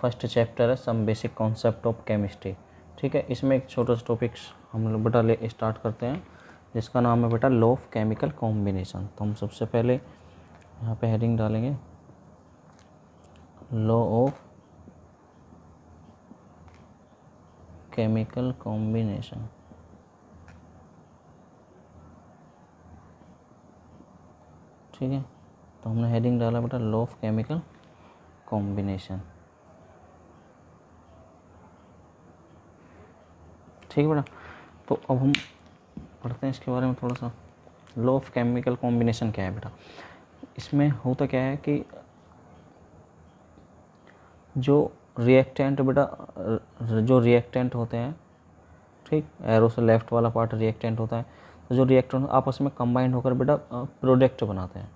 First chapter है some basic concept of chemistry. ठीक है, इसमें एक छोटा सा टॉपिक्स हम लोग बेटा ले स्टार्ट करते हैं जिसका नाम है बेटा लॉ ऑफ केमिकल कॉम्बिनेशन। तो हम सबसे पहले यहाँ पे हेडिंग डालेंगे लॉ ऑफ केमिकल कॉम्बिनेशन। ठीक है, तो हमने हेडिंग डाला बेटा लॉ ऑफ केमिकल कॉम्बिनेशन। ठीक है बेटा, तो अब हम पढ़ते हैं इसके बारे में थोड़ा सा। लॉ ऑफ केमिकल कॉम्बिनेशन क्या है बेटा? इसमें होता क्या है कि जो रिएक्टेंट बेटा, जो रिएक्टेंट होते हैं, ठीक, एरो से लेफ्ट वाला पार्ट रिएक्टेंट होता है, तो जो रिएक्टेंट आपस में कंबाइंड होकर बेटा प्रोडक्ट बनाते हैं।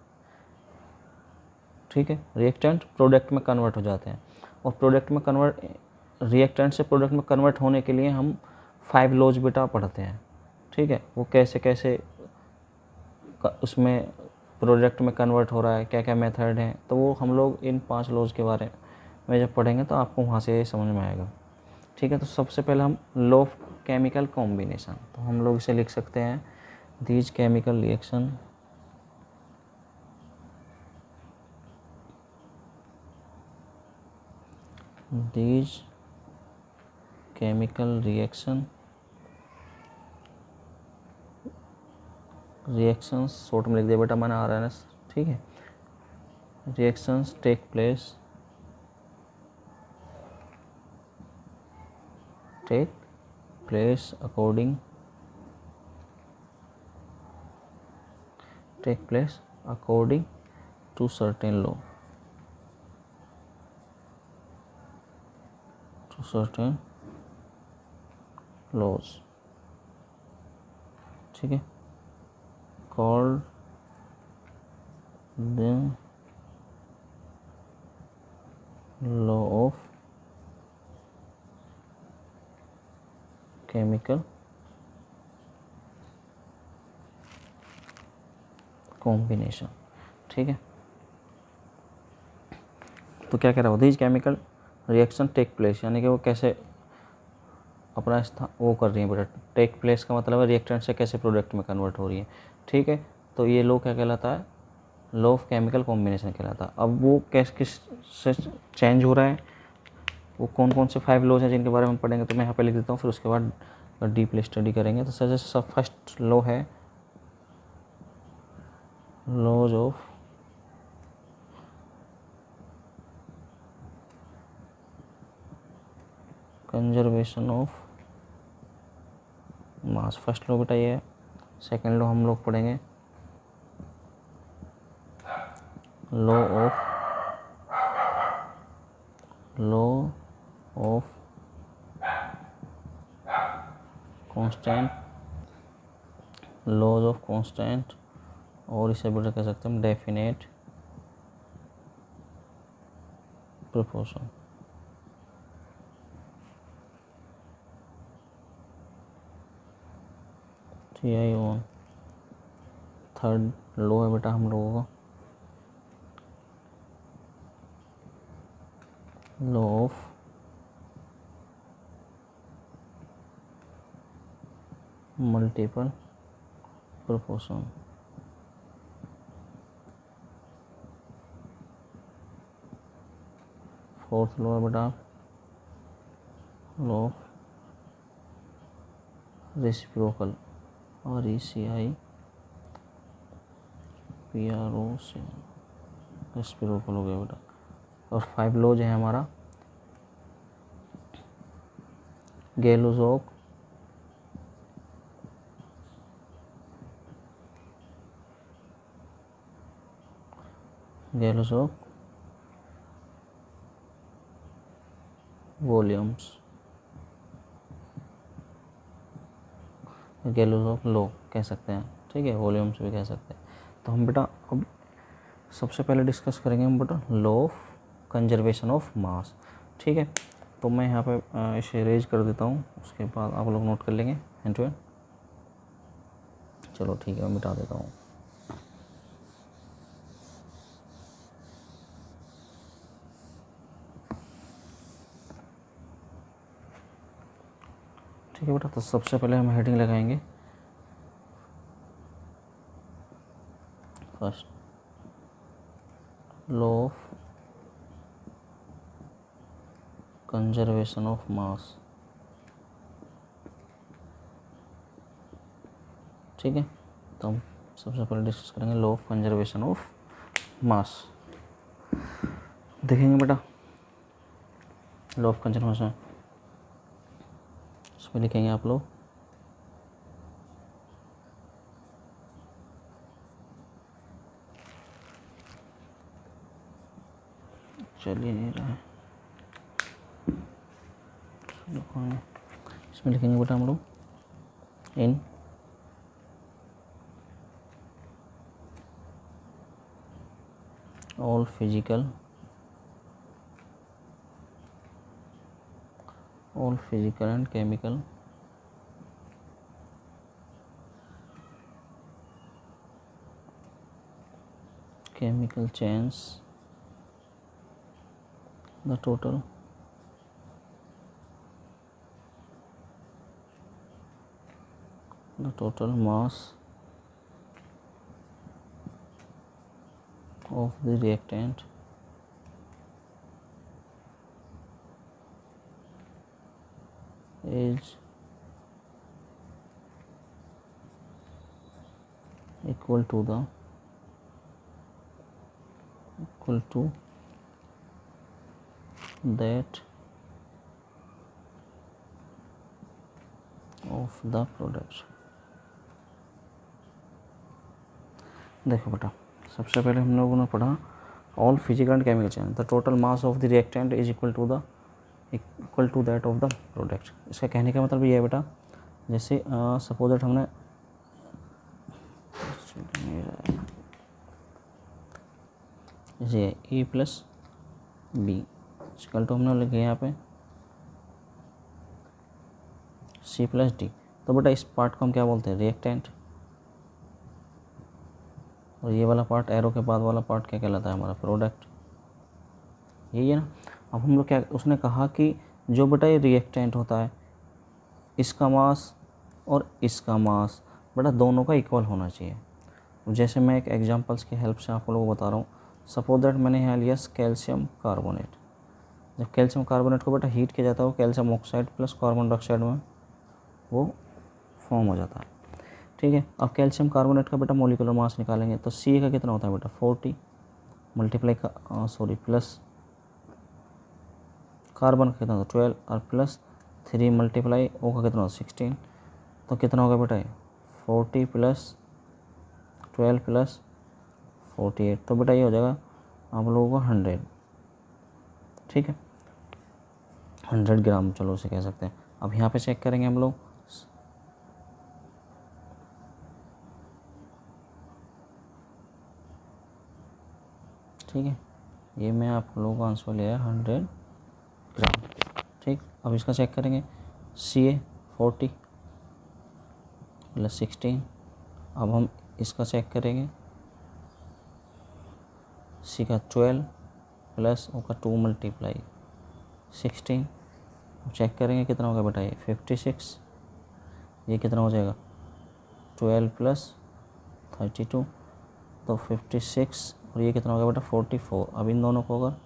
ठीक है, रिएक्टेंट प्रोडक्ट में कन्वर्ट हो जाते हैं, और प्रोडक्ट में कन्वर्ट, रिएक्टेंट से प्रोडक्ट में कन्वर्ट होने के लिए हम 5 लॉज बेटा पढ़ते हैं। ठीक है, वो कैसे कैसे उसमें प्रोडक्ट में कन्वर्ट हो रहा है, क्या क्या मेथड है, तो वो हम लोग इन 5 लॉज के बारे में जब पढ़ेंगे तो आपको वहाँ से समझ में आएगा। ठीक है, तो सबसे पहले हम लॉ ऑफ केमिकल कॉम्बिनेशन, तो हम लोग इसे लिख सकते हैं these chemical reaction these chemical reactions short में लिख दिया बेटा मैंने RNS। ठीक है, reactions take place according to certain laws। ठीक है, called the law of chemical combination. ठीक है, तो क्या कह रहा हो, these chemical reaction take place, यानी कि वो कैसे अपना वो कर रही है बेटा। टेक प्लेस का मतलब है रिएक्टेंट से कैसे प्रोडक्ट में कन्वर्ट हो रही है। ठीक है, तो ये लॉ क्या कहलाता है, लॉ ऑफ केमिकल कॉम्बिनेशन कहलाता है। अब वो किस से चेंज हो रहा है, वो कौन कौन से 5 लॉज हैं जिनके बारे में हम पढ़ेंगे, तो मैं यहाँ पे लिख देता हूँ, फिर उसके बाद डीपली स्टडी करेंगे। तो सबसे फर्स्ट लॉ है laws of conservation of mass. First law बेटा ये है। सेकेंड लॉ हम लोग पढ़ेंगे law of constant, laws of constant, और इसे बेटा कह सकते हैं हम definite proportion. TI1 third law है बेटा हम लोगों का law of multiple proportion. Fourth law है बेटा law of reciprocal, RECIPROC, reciprocal हो गया बेटा। और 5 लॉज है हमारा गैलोसॉक वॉल्यूम्स, गैलोसॉक लॉ कह सकते हैं। ठीक है, वॉल्यूम्स भी कह सकते हैं। तो हम बेटा अब सबसे पहले डिस्कस करेंगे हम बेटा लॉ ऑफ कंजर्वेशन ऑफ मास। ठीक है, तो मैं यहाँ पे इसे रेज कर देता हूँ, उसके बाद आप लोग नोट कर लेंगे हैंड टू हैंड। चलो ठीक है, मैं मिटा देता हूँ। ठीक है बेटा, तो सबसे पहले हम हेडिंग लगाएंगे first law of conservation of मास। ठीक है, तो हम सबसे पहले डिस्कस करेंगे लॉ ऑफ कंजर्वेशन ऑफ मास। देखेंगे बेटा लॉ ऑफ कंजर्वेशन, इसमें लिखेंगे आप लोग चलिए नहीं रहा है, इसमें लिखेंगे बेटा हम लोग इन all physical and chemical chains, the total mass of the reactant is equal to that of the product। देखो बेटा, सबसे पहले हम लोगों ने पढ़ा all physical and chemical change, the total mass of the reactant is equal to that of the product. इसका कहने का मतलब ये है बेटा, जैसे सपोज दैट हमने जैसे ए प्लस बी इक्वल टू हमने लिखे यहाँ पे सी प्लस डी, तो बेटा इस पार्ट को हम क्या बोलते हैं, रिएक्टेंट। और ये वाला पार्ट, एरो के बाद वाला पार्ट क्या कहलाता है, हमारा प्रोडक्ट। यही है ना। अब हम लोग क्या, उसने कहा कि जो बेटा ये रिएक्टेंट होता है, इसका मास और इसका मास बेटा दोनों का इक्वल होना चाहिए। जैसे मैं एक एग्जांपल्स की हेल्प से आप लोगों को बता रहा हूँ। सपोज दैट मैंने यहाँ लिया कैल्शियम कार्बोनेट। जब कैल्शियम कार्बोनेट को बेटा हीट किया जाता है, वो calcium oxide plus carbon dioxide में वो फॉर्म हो जाता है। ठीक है, अब कैल्शियम कार्बोनेट का बेटा मोलिकुलर मास निकालेंगे तो सी का कितना होता है बेटा 40 मल्टीप्लाई प्लस कार्बन का कितना होता है 12 और प्लस 3 मल्टीप्लाई ओ का कितना होता है 16, तो कितना होगा बेटा 40 प्लस 12 प्लस 48, तो बेटा ये हो जाएगा आप लोगों को 100। ठीक है, 100 ग्राम, चलो उसे कह सकते हैं। अब यहाँ पे चेक करेंगे हम लोग, ठीक है, ये मैं आप लोगों का आंसर लिया है 100 ग्राम। ठीक, अब इसका चेक करेंगे सी 40 प्लस 16। अब हम इसका चेक करेंगे सी का 12 प्लस ओ का 2 मल्टीप्लाई 16। अब चेक करेंगे कितना होगा बेटा ये 56। ये कितना हो जाएगा 12 प्लस 32, तो 56 और ये कितना होगा बेटा 44। अब इन दोनों को अगर,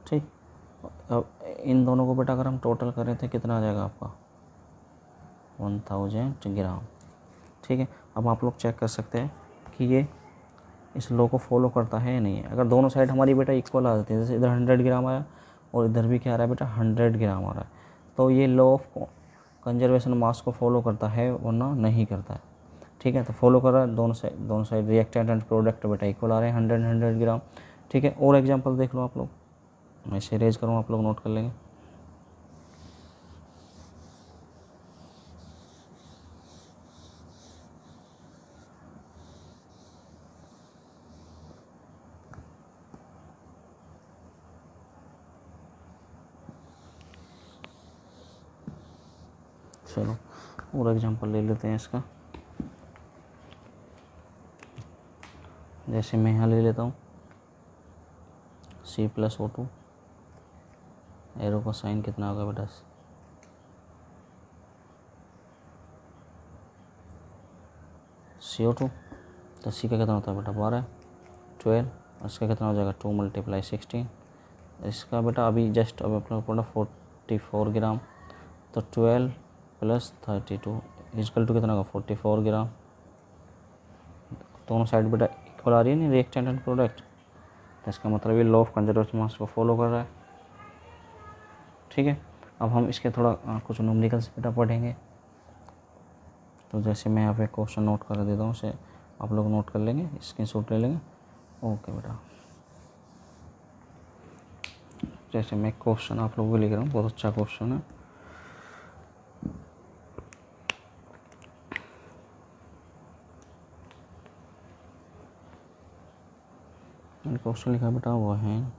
ठीक, अब इन दोनों को बेटा अगर हम टोटल करें तो कितना आ जाएगा आपका 1000 ग्राम। ठीक है, अब आप लोग चेक कर सकते हैं कि ये इस लॉ को फॉलो करता है या नहीं है। अगर दोनों साइड हमारी बेटा इक्वल आ जाती है, जैसे इधर 100 ग्राम आया और इधर भी क्या आ रहा है बेटा 100 ग्राम आ रहा है, तो ये लॉ ऑफ कंजर्वेशन मास को फॉलो करता है वरना नहीं करता है। ठीक है, तो फॉलो कर रहा है, दोनों साइड रिएक्टेंट एंड प्रोडक्ट बेटा इक्वल आ रहे हैं 100 ग्राम। ठीक है, और एग्जांपल देख लो आप लोग, मैं इसे रेज करूँ, आप लोग नोट कर लेंगे। चलो और एग्जांपल ले लेते हैं इसका। जैसे मैं यहाँ ले लेता हूँ C प्लस O2 एरो का साइन कितना होगा बेटा, CO2, तो सी का कितना होता है बेटा 12, 12, इसका कितना हो जाएगा 2 × 16, इसका बेटा अभी जस्ट अभी अपना पड़ा 44 ग्राम, तो 12 + 32 इजकल टू कितना होगा 44 ग्राम। दोनों साइड बेटा इक्वल आ रही है नहीं, रिएक्टेंट एंड प्रोडक्ट, तो इसका मतलब ये लॉ ऑफ कंजर्वेशन मास को फॉलो कर रहा है। ठीक है, अब हम इसके थोड़ा कुछ न्यूमेरिकल्स बेटा पढ़ेंगे। तो जैसे मैं यहाँ पे क्वेश्चन नोट कर देता हूँ, उसे आप लोग नोट कर लेंगे, स्क्रीनशॉट ले लेंगे। ओके बेटा, जैसे मैं क्वेश्चन आप लोगों को लिख रहा हूँ, बहुत अच्छा क्वेश्चन है। मैंने क्वेश्चन लिखा बेटा वो है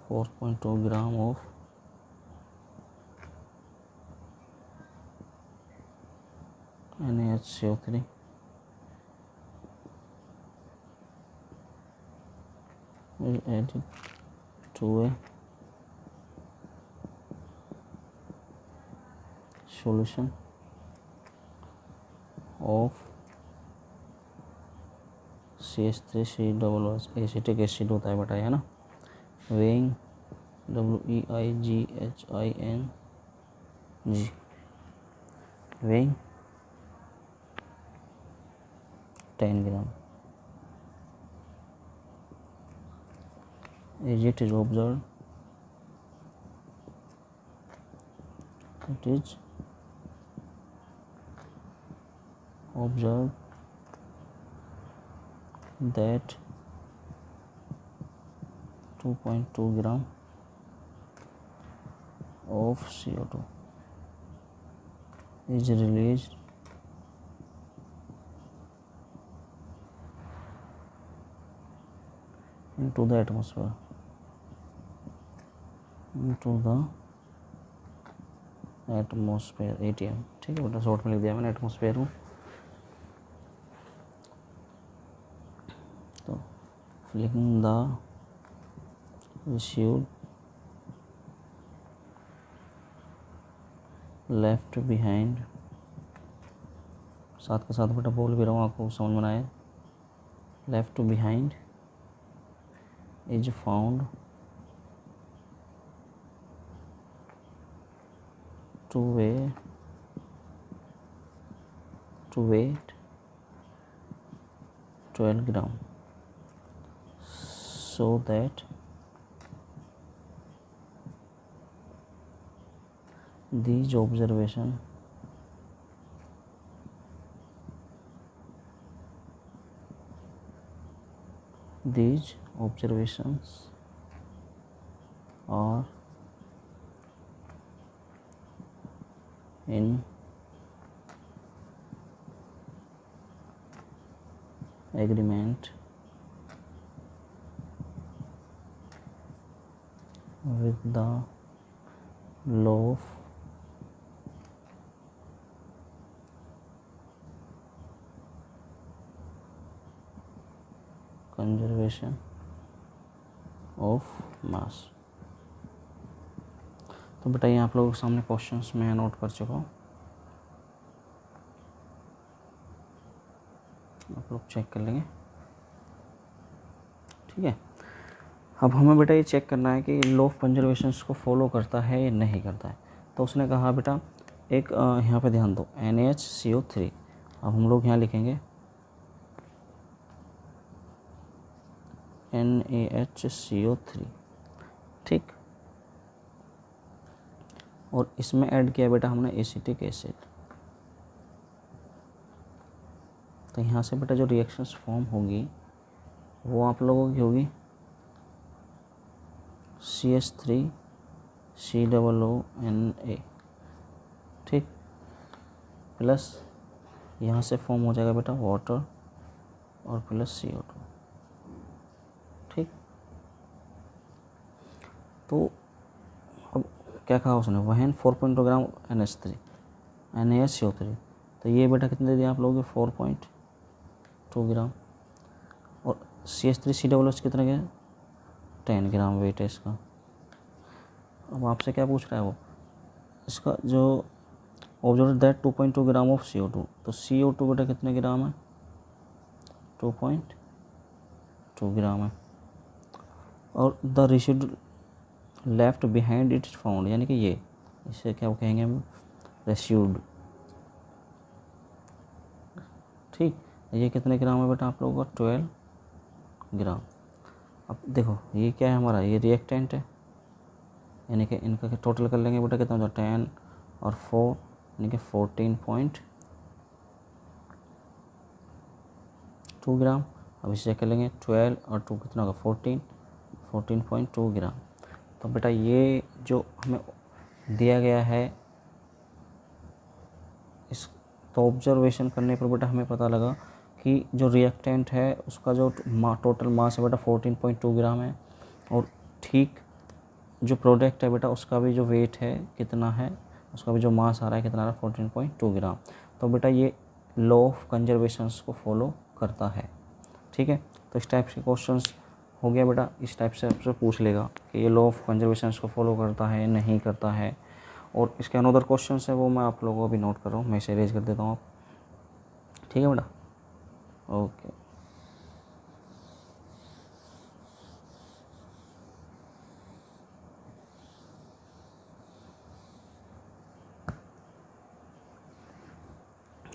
4.2 ग्राम of NaHCO3 is added to a solution of CH3COOH acetic acid होता है बेटा, है ना, weighing WEIGHING, weighing 10 gram. As it is observed, it is observed that 2.2 gram of CO2 is released into the atmosphere, ATM। ठीक है बेटा, short में लिख दिया मैंने एटमॉस्फेयर में। तो लिखिंग द received left behind, साथ के साथ बेटा बोल भी रहा हूँ, आपको समझ में आए, left behind is found to weigh 12 gram, so that these observations are in agreement with the law of conservation of mass। तो बेटा ये आप लोगों के सामने क्वेश्चंस मैं नोट कर चुका हूँ, आप लोग चेक कर लेंगे। ठीक है, अब हमें बेटा ये चेक करना है कि लॉ ऑफ कंजर्वेशन को फॉलो करता है या नहीं करता है। तो उसने कहा बेटा एक यहाँ पे ध्यान दो, NaHCO3, अब हम लोग यहाँ लिखेंगे NaHCO3, ठीक, और इसमें ऐड किया बेटा हमने एसिटिक एसिड। तो यहाँ से बेटा जो रिएक्शंस फॉर्म होगी वो आप लोगों की होगी CH3COONA, ठीक, प्लस यहाँ से फॉर्म हो जाएगा बेटा वाटर और प्लस CO2, ठीक। तो अब क्या कहा उसने, वहन 4.2 ग्राम NaHCO3, तो ये बेटा कितने दे दिया आप लोगों के 4.2 ग्राम। CH3COOH कितने के 10 ग्राम वेट है इसका। अब आपसे क्या पूछ रहा है वो, इसका जो observe that 2.2 gram of CO2, तो CO2 बेटा कितने ग्राम है 2.2 ग्राम है। और the residue left behind it's found, यानी कि ये इसे क्या कहेंगे हम रेसिड्यू। ठीक, ये कितने ग्राम है बेटा आप लोगों का 12 ग्राम। अब देखो ये क्या है हमारा, ये रिएक्टेंट है, यानी कि इनका टोटल कर लेंगे बेटा कितना होता है 10 और 4 यानी कि 14.2 ग्राम। अब इसे कर लेंगे 12 और 2 कितना होगा 14.2 ग्राम। तो बेटा ये जो हमें दिया गया है इस, तो ऑब्जर्वेशन करने पर बेटा हमें पता लगा कि जो रिएक्टेंट है उसका जो टोटल मास है बेटा 14.2 ग्राम है, और ठीक जो प्रोडक्ट है बेटा उसका भी जो वेट है कितना है, उसका भी जो मास आ रहा है कितना आ रहा है 14.2 ग्राम। तो बेटा ये लॉ ऑफ कंजर्वेशंस को फॉलो करता है। ठीक है, तो इस टाइप के क्वेश्चंस हो गया बेटा, इस टाइप से आपसे पूछ लेगा कि ये लॉ ऑफ कंजर्वेशंस को फॉलो करता है नहीं करता है। और इसके अनदर क्वेश्चन है वो मैं आप लोगों को भी नोट कर रहा हूँ, मैं इसे रेज कर देता हूँ आप। ठीक है बेटा, ओके।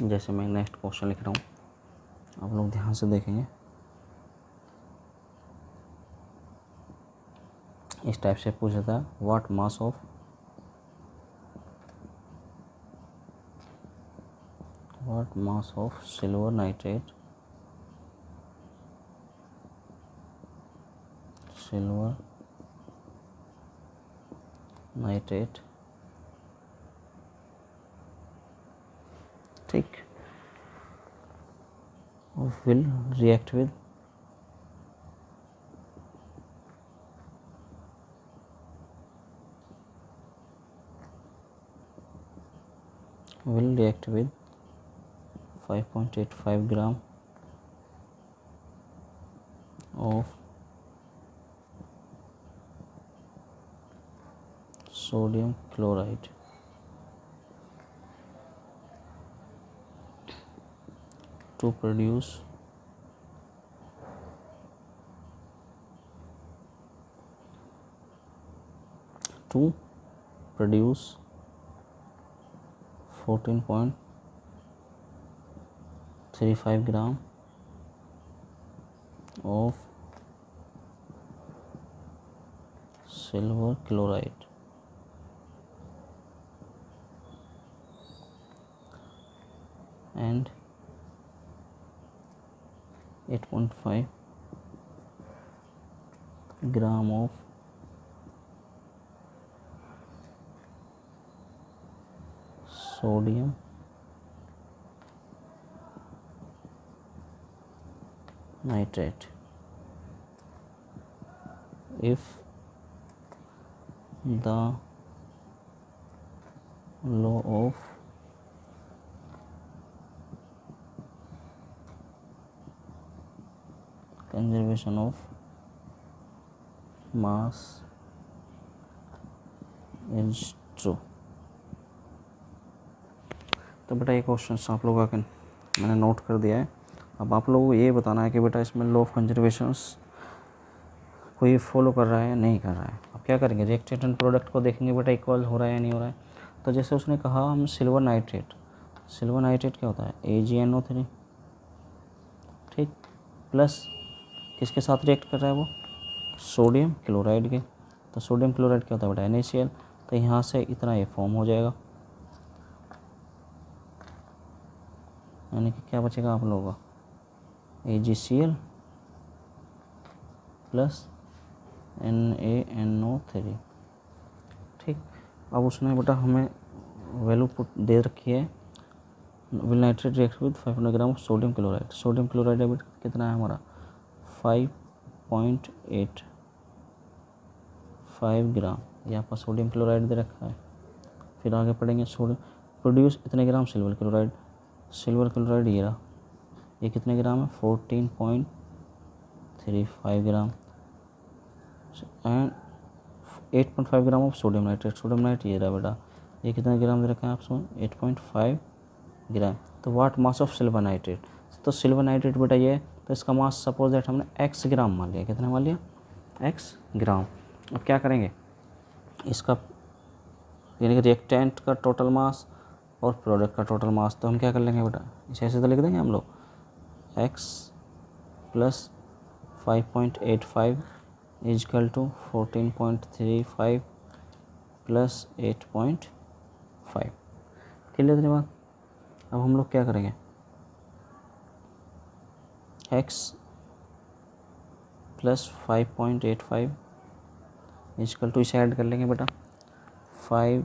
जैसे मैं नेक्स्ट क्वेश्चन लिख रहा हूँ, आप लोग ध्यान से देखेंगे। इस टाइप से पूछा था what mass of silver nitrate ठीक will react with will react with 5.85 gram of sodium chloride to produce 14.35 gram of silver chloride and 8.5 gram of sodium nitrate if the law of conservation of mass is true। तो बेटा ये question आप लोगों का मैंने note कर दिया है। अब आप लोगों को ये बताना है कि बेटा इसमें लॉ ऑफ कंजर्वेशंस को ये फॉलो कर रहा है या नहीं कर रहा है। अब क्या करेंगे, रिएक्टेंट एंड प्रोडक्ट को देखेंगे बेटा इक्वल हो रहा है या नहीं हो रहा है। तो जैसे उसने कहा हम सिल्वर नाइट्रेट क्या होता है AgNO3, ठीक, प्लस किसके साथ रिएक्ट कर रहा है वो सोडियम क्लोराइड के। तो सोडियम क्लोराइड क्या होता है बेटा NaCl। तो यहाँ से इतना ये फॉर्म हो जाएगा, यानी कि क्या बचेगा आप लोगों का AgCl प्लस NaNO3। ठीक, अब उसने बेटा हमें वैल्यू पुट दे रखी है, will nitrate react with 500 gram sodium chloride है बेटा कितना है हमारा 5.85 ग्राम, यहाँ पर सोडियम क्लोराइड दे रखा है। फिर आगे पढ़ेंगे सोडियम प्रोड्यूस इतने ग्राम सिल्वर क्लोराइड ये रहा, ये कितने ग्राम है 8.35 gram and 8.5 gram of sodium nitrate. Sodium nitrate ये रहा बेटा, ये कितना ग्राम दे रखा है आपको? 8.5 ग्राम। तो वाट मास ऑफ सिल्वर नाइट्रेट, तो सिल्वर नाइट्रेट बेटा ये, तो इसका मास सपोज दैट हमने x ग्राम मान लिया। कितना मान लिया? x ग्राम। अब क्या करेंगे, इसका यानी कि रिएक्टेंट का टोटल मास और प्रोडक्ट का टोटल मास, तो हम क्या कर लेंगे बेटा, इसे ऐसे तो लिख देंगे हम लोग, x plus 5.85 equal to 14.35 plus 8.5। Clear इतनी बात? अब हम लोग क्या करेंगे, x प्लस 5.85 इजकल टू, इसे ऐड कर लेंगे बेटा 5।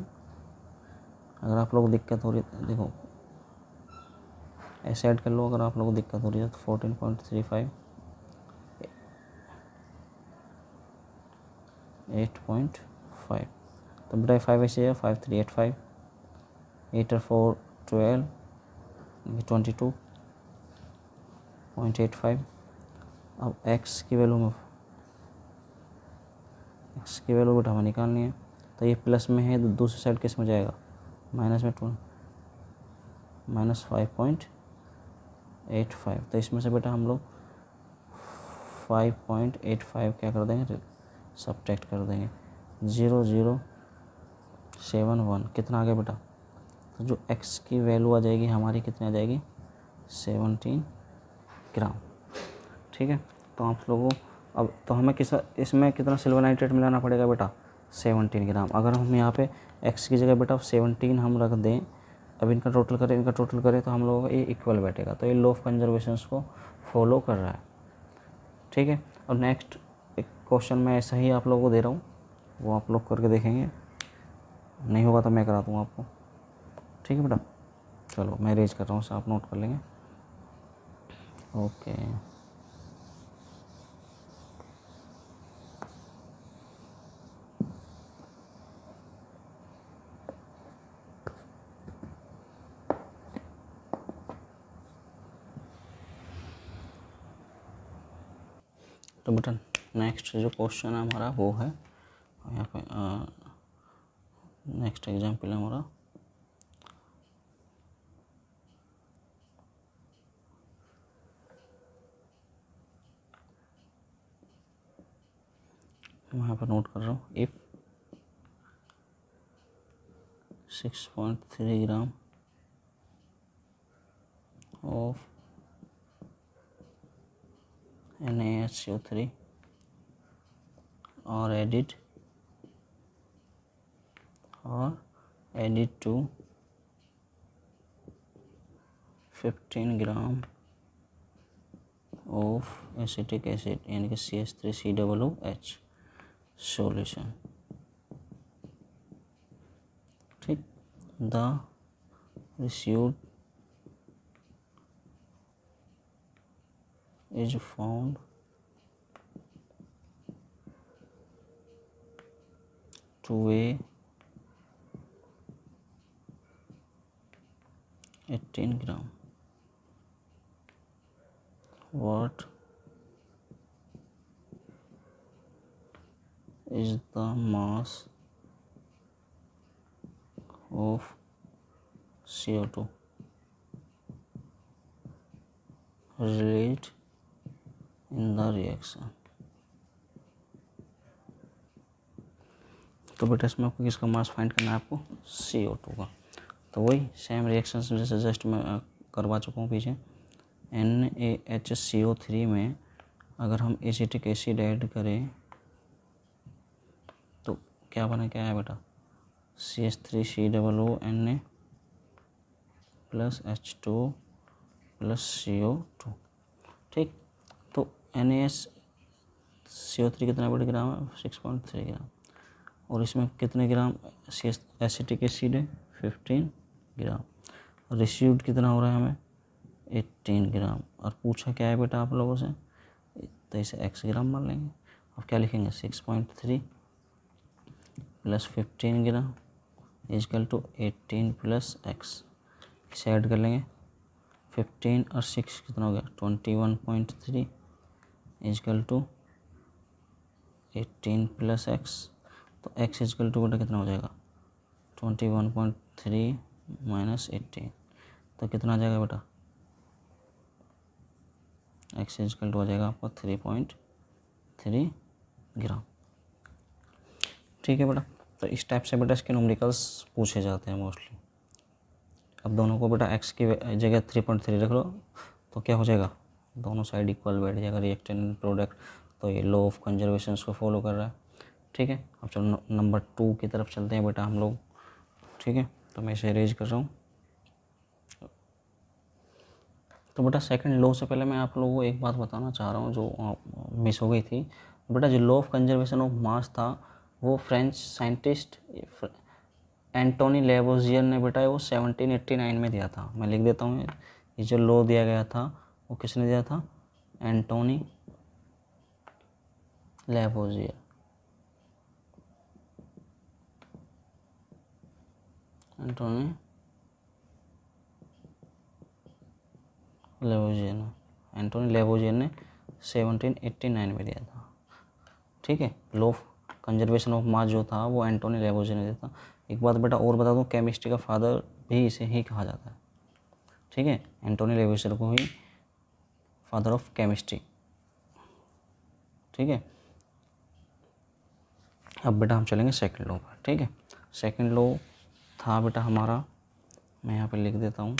अगर आप लोग को दिक्कत हो रही है, देखो ऐसे ऐड कर लो, अगर आप लोगों को दिक्कत हो रही है तो 14.35 8.5, तो बेटा 5 ऐसे है, 5 3 8 5 8 और 4 12 22.85। अब x की वैल्यू में, x की वैल्यू बेटा हमें निकालनी है, तो ये प्लस में है तो दूसरी साइड किस में जाएगा, माइनस में, -5.85। तो इसमें से बेटा हम लोग 5.85 क्या कर देंगे, सब्ट्रैक्ट कर देंगे। 0.071 कितना आ गया बेटा, तो जो x की वैल्यू आ जाएगी हमारी कितनी आ जाएगी, 17 ग्राम। ठीक है, तो आप लोगों अब तो हमें इसमें कितना सिल्वर नाइट्रेट मिलाना पड़ेगा बेटा, 17 ग्राम। अगर हम यहाँ पे x की जगह बेटा 17 हम रख दें, अब इनका टोटल करें तो हम लोगों का ये इक्वल बैठेगा, तो ये लॉ ऑफ कंजर्वेशन को फॉलो कर रहा है। ठीक है, और नेक्स्ट एक क्वेश्चन मैं ऐसा ही आप लोगों को दे रहा हूँ, वो आप लोग करके देखेंगे, नहीं होगा तो मैं कराता हूँ आपको। ठीक है बेटा, चलो मैं रेज कर रहा हूँ, आप नोट कर लेंगे। ओके, तो बेटा नेक्स्ट जो क्वेश्चन है हमारा वो है यहाँ पे, नेक्स्ट एग्जाम्पल है हमारा, मैं यहाँ पर नोट कर रहा हूँ, if 6.3 gram of NaHCO3 are added to 15 gram of acetic acid यानी कि CH3COOH सॉल्यूशन। ठीक, the residue is found to weigh 18 gram. What is the mass of CO2 released in the reaction? तो बेटा इसमें आपको किसका मास फाइंड करना है, आपको CO2 का। तो वही सेम रिएक्शन जैसे जस्ट मैं करवा चुका हूँ पीछे, NaHCO3 में अगर हम एसिटिक एसिड ऐड करें तो क्या बना, क्या है बेटा, CH3COONA plus H2 plus CO2। ठीक, तो NaHCO3 कितना बेटा ग्राम है, 6.3 ग्राम, और इसमें कितने ग्राम एसिटिक एसिड है, 15 ग्राम, और रेसिड्यू कितना हो रहा है हमें, 18 ग्राम, और पूछा क्या है बेटा आप लोगों से, तो इसे x ग्राम मान लेंगे। अब क्या लिखेंगे, 6.3 plus 15 gram equal to 18 plus x, इसे ऐड कर लेंगे, 15 और 6 कितना हो गया, 21.3 इजकल टू 18 प्लस एक्स, तो एक्स इजकल टू बेटा कितना हो जाएगा 21.3 माइनस 18, तो कितना आ जाएगा बेटा एक्स इजकल टू हो जाएगा आपका 3.3 ग्राम। ठीक है बेटा, तो इस टाइप से बेटा इसके न्यूमेरिकल्स पूछे जाते हैं मोस्टली। अब दोनों को बेटा एक्स की जगह 3.3 रख लो तो क्या हो जाएगा, दोनों साइड इक्वल बैठ जाएगा रिएक्टेंट प्रोडक्ट, तो ये लॉ ऑफ कंजर्वेशन को फॉलो कर रहा है। ठीक है, अब चलो नंबर 2 की तरफ चलते हैं बेटा हम लोग। ठीक है, तो मैं इसे अरेंज कर रहा हूँ। तो बेटा सेकंड लॉ से पहले मैं आप लोगों को एक बात बताना चाह रहा हूँ जो मिस हो गई थी। बेटा जो लॉ ऑफ कंजर्वेशन ऑफ मास था वो फ्रेंच साइंटिस्ट एंटोनी लेवोजियर ने बेटा वो 1789 में दिया था। मैं लिख देता हूँ, ये जो लॉ दिया गया था वो किसने दिया था, एंटोनी लेवोजियर। एंटोनी लेवोजियर ने 1789 में दिया था। ठीक है, लॉ ऑफ कंजर्वेशन ऑफ मास जो था वो एंटोनी लेवोजियर ने दिया था। एक बात बेटा और बता दूं, केमिस्ट्री का फादर भी इसे ही कहा जाता है। ठीक है, एंटोनी लेवोजियर को ही फादर ऑफ केमिस्ट्री। ठीक है, अब बेटा हम चलेंगे सेकंड लॉ पर। ठीक है, सेकंड लॉ था बेटा हमारा, मैं यहाँ पे लिख देता हूँ,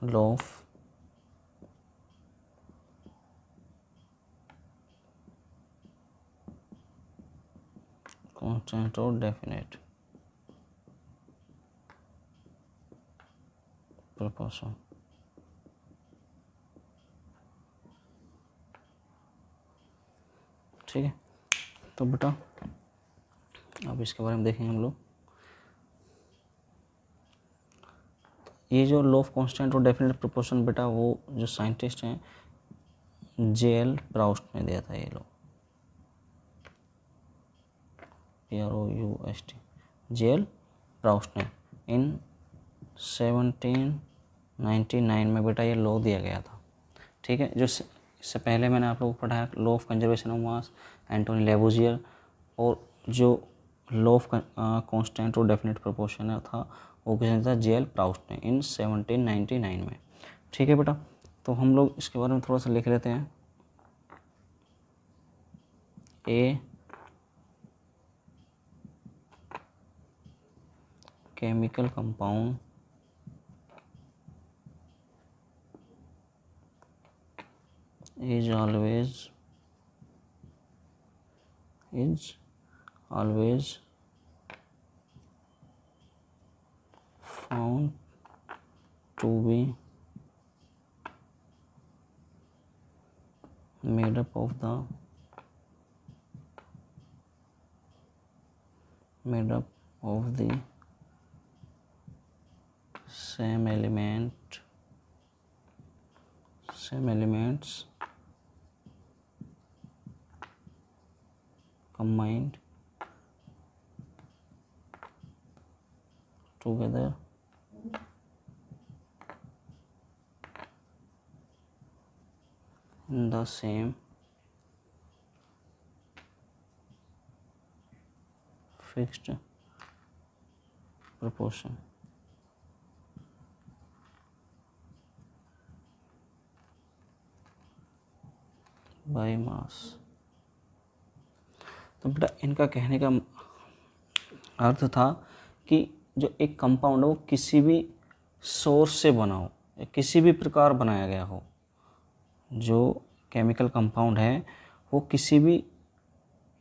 लॉ ऑफ कांस्टेंट और डेफिनेट प्रोपोर्शन। ठीक है, तो बेटा अब इसके बारे में देखेंगे हम लोग। ये जो लॉ ऑफ कांस्टेंट और डेफिनेट प्रोपोर्शन बेटा वो जो साइंटिस्ट हैं J.L. प्राउस्ट ने दिया था ये लॉ, PROUST, J.L. प्राउस्ट ने इन 1799 में बेटा ये लॉ दिया गया था। ठीक है, जो इससे पहले मैंने आप लोगों को पढ़ाया law of conservation of mass Antoine Lavoisier, और जो लॉ ऑफ कांस्टेंट और डेफिनेट प्रोपोर्शन था वो किसने था, J.L. प्राउस्ट ने इन 1799 में। ठीक है बेटा, तो हम लोग इसके बारे में थोड़ा सा लिख लेते हैं। A chemical compound is always found to be made up of the same elements combined together in the same fixed proportion by mass। तो बेटा इनका कहने का अर्थ था कि जो एक कंपाउंड है वो किसी भी सोर्स से बना हो या किसी भी प्रकार बनाया गया हो, जो केमिकल कंपाउंड है वो किसी भी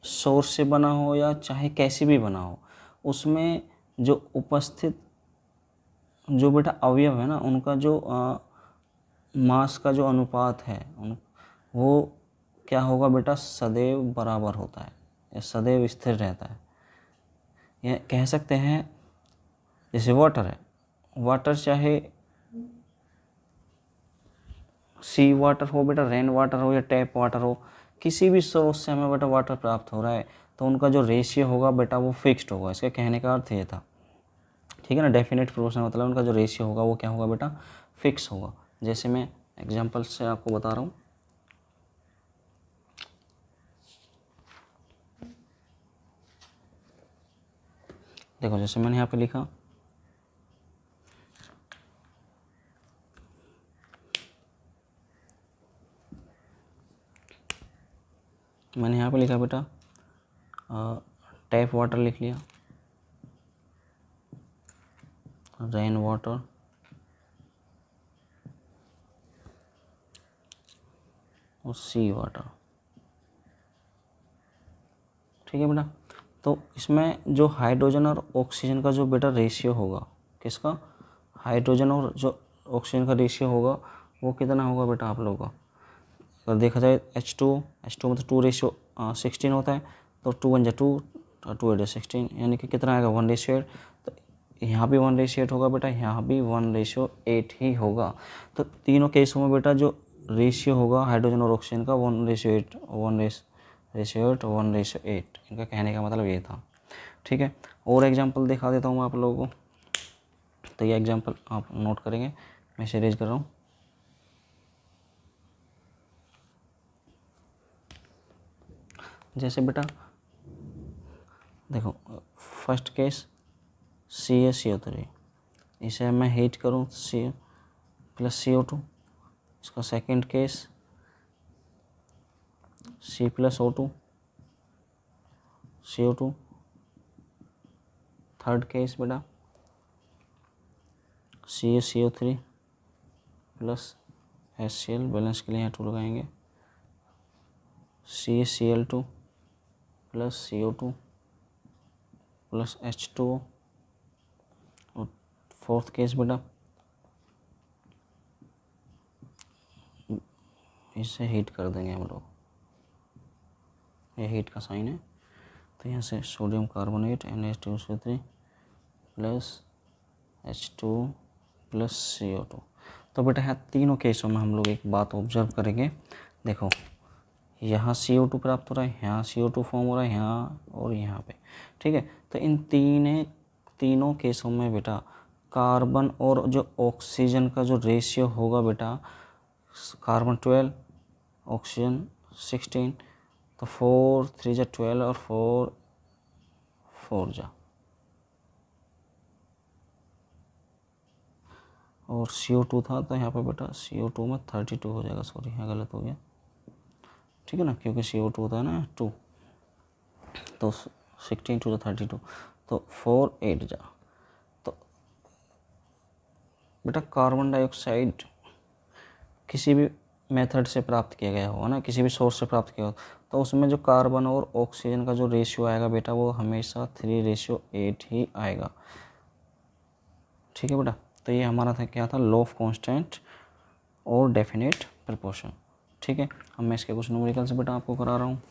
सोर्स से बना हो या चाहे कैसे भी बना हो, उसमें जो उपस्थित जो बेटा अवयव है ना उनका जो मास का जो अनुपात है वो क्या होगा बेटा, सदैव बराबर होता है या सदैव स्थिर रहता है। यह कह सकते हैं जैसे वाटर है, वाटर चाहे सी वाटर हो बेटा, रेन वाटर हो या टैप वाटर हो, किसी भी सोर्स से हमें बेटा वाटर प्राप्त हो रहा है तो उनका जो रेशियो होगा बेटा वो फिक्स्ड होगा। इसका कहने का अर्थ ये था। ठीक है ना। डेफिनेट प्रोपोर्शन मतलब उनका जो रेशियो होगा वो क्या होगा बेटा, फिक्स होगा। जैसे मैं एग्जांपल से आपको बता रहा हूँ, देखो जैसे मैंने यहाँ पे लिखा बेटा टैप वाटर लिख लिया, रेन वाटर, और सी वाटर। ठीक है बेटा। तो इसमें जो हाइड्रोजन और ऑक्सीजन का जो बेटा रेशियो होगा, किसका, हाइड्रोजन और जो ऑक्सीजन का रेशियो होगा वो कितना होगा बेटा आप लोगों का। अगर देखा जाए H2 मतलब 2:16 होता है, तो 2 × 2 2 × 16 यानी कि कितना आएगा 1:8। तो यहाँ भी 1:8 होगा बेटा, यहाँ भी 1:8 ही होगा। तो तीनों केसों में बेटा जो रेशियो होगा हाइड्रोजन और ऑक्सीजन का 1:8 1:8। इनका कहने का मतलब ये था। ठीक है, और एग्जांपल दिखा देता हूँ मैं आप लोगों को। तो ये एग्जांपल आप नोट करेंगे, मैं इसे रेज कर रहा हूँ। जैसे बेटा देखो फर्स्ट केस CaCO3, इसे मैं हीट करूँ C + CO2। इसका second case C + O2 CO2। Third case बेटा CaCO3 + HCl, बैलेंस के लिए यहाँ 2 लगाएंगे, CaCl2 + CO2 + H2O। और फोर्थ केस बेटा इसे हीट कर देंगे हम लोग, ये हीट का साइन है। तो यहाँ से sodium carbonate Na2CO3 + H2O + CO2। तो बेटा यहाँ तीनों केसों में हम लोग एक बात ऑब्जर्व करेंगे। देखो यहाँ CO2 प्राप्त हो रहा है, यहाँ CO2 फॉर्म हो रहा है, यहाँ और यहाँ पे। ठीक है, तो इन तीनों केसों में बेटा कार्बन और जो ऑक्सीजन का जो रेशियो होगा बेटा, कार्बन 12 ऑक्सीजन 16, तो 4 3 × 12 और 4 4 जा, और CO2 था तो यहाँ पे बेटा CO2 में 32 हो जाएगा। सॉरी यहाँ गलत हो गया। ठीक है ना, क्योंकि CO2 होता है ना 2, तो 16 × 2 = 32, तो 4 8 जा। तो बेटा कार्बन डाइऑक्साइड किसी भी मेथड से प्राप्त किया गया होगा ना, किसी भी सोर्स से प्राप्त किया हो, तो उसमें जो कार्बन और ऑक्सीजन का जो रेशियो आएगा बेटा वो हमेशा 3:8 ही आएगा। ठीक है बेटा, तो ये हमारा था क्या था, लॉ ऑफ कांस्टेंट और डेफिनेट प्रोपोर्शन। ठीक है, अब मैं इसके कुछ न्यूमेरिकल्स बेटा आपको करा रहा हूँ।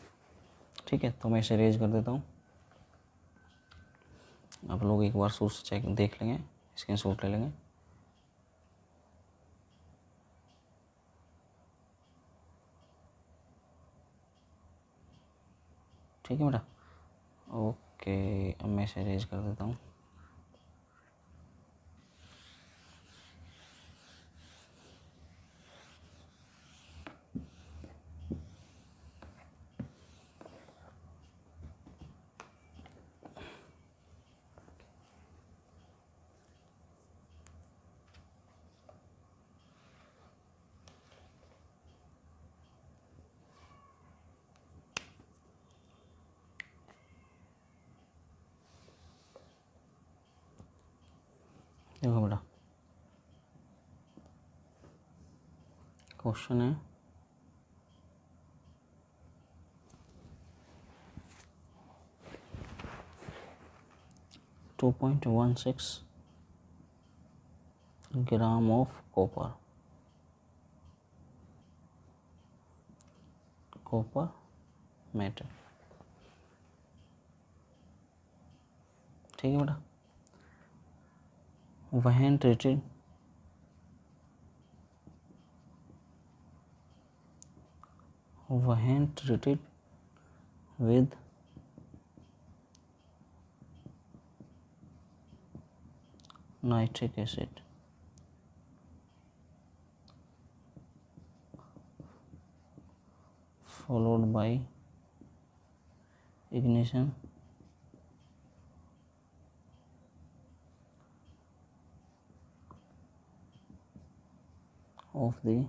ठीक है, तो मैं इसे रेज कर देता हूँ, आप लोग एक बार सोर्स चेक देख लेंगे, स्क्रीनशॉट ले लेंगे। ठीक है बेटा, ओके, अब मैं इसे रेज कर देता हूँ। देखो बेटा क्वेश्चन है 2.16 ग्राम ऑफ कॉपर मेटल। ठीक है बेटा, when treated with nitric acid, followed by ignition of the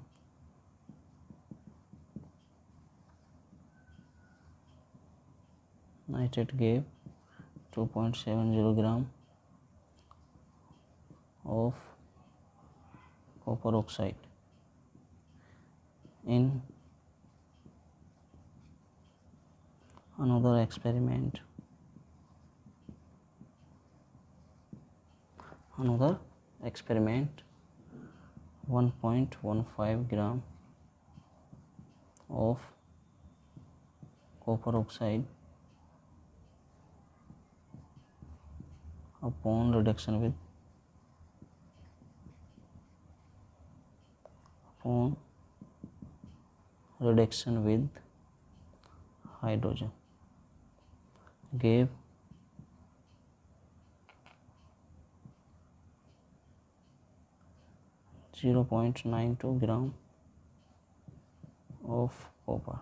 nitrate gave 2.70 gram of copper oxide. In another experiment, 1.15 gram of copper oxide upon reduction with hydrogen gave 0.92 gram of copper,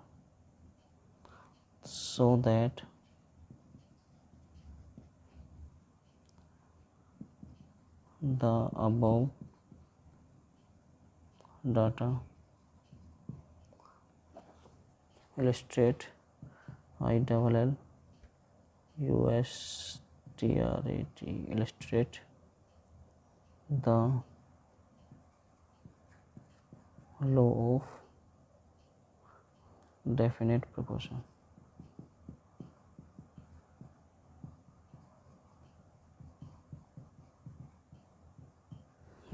so that the above data illustrate illustrate the law of definite proportion.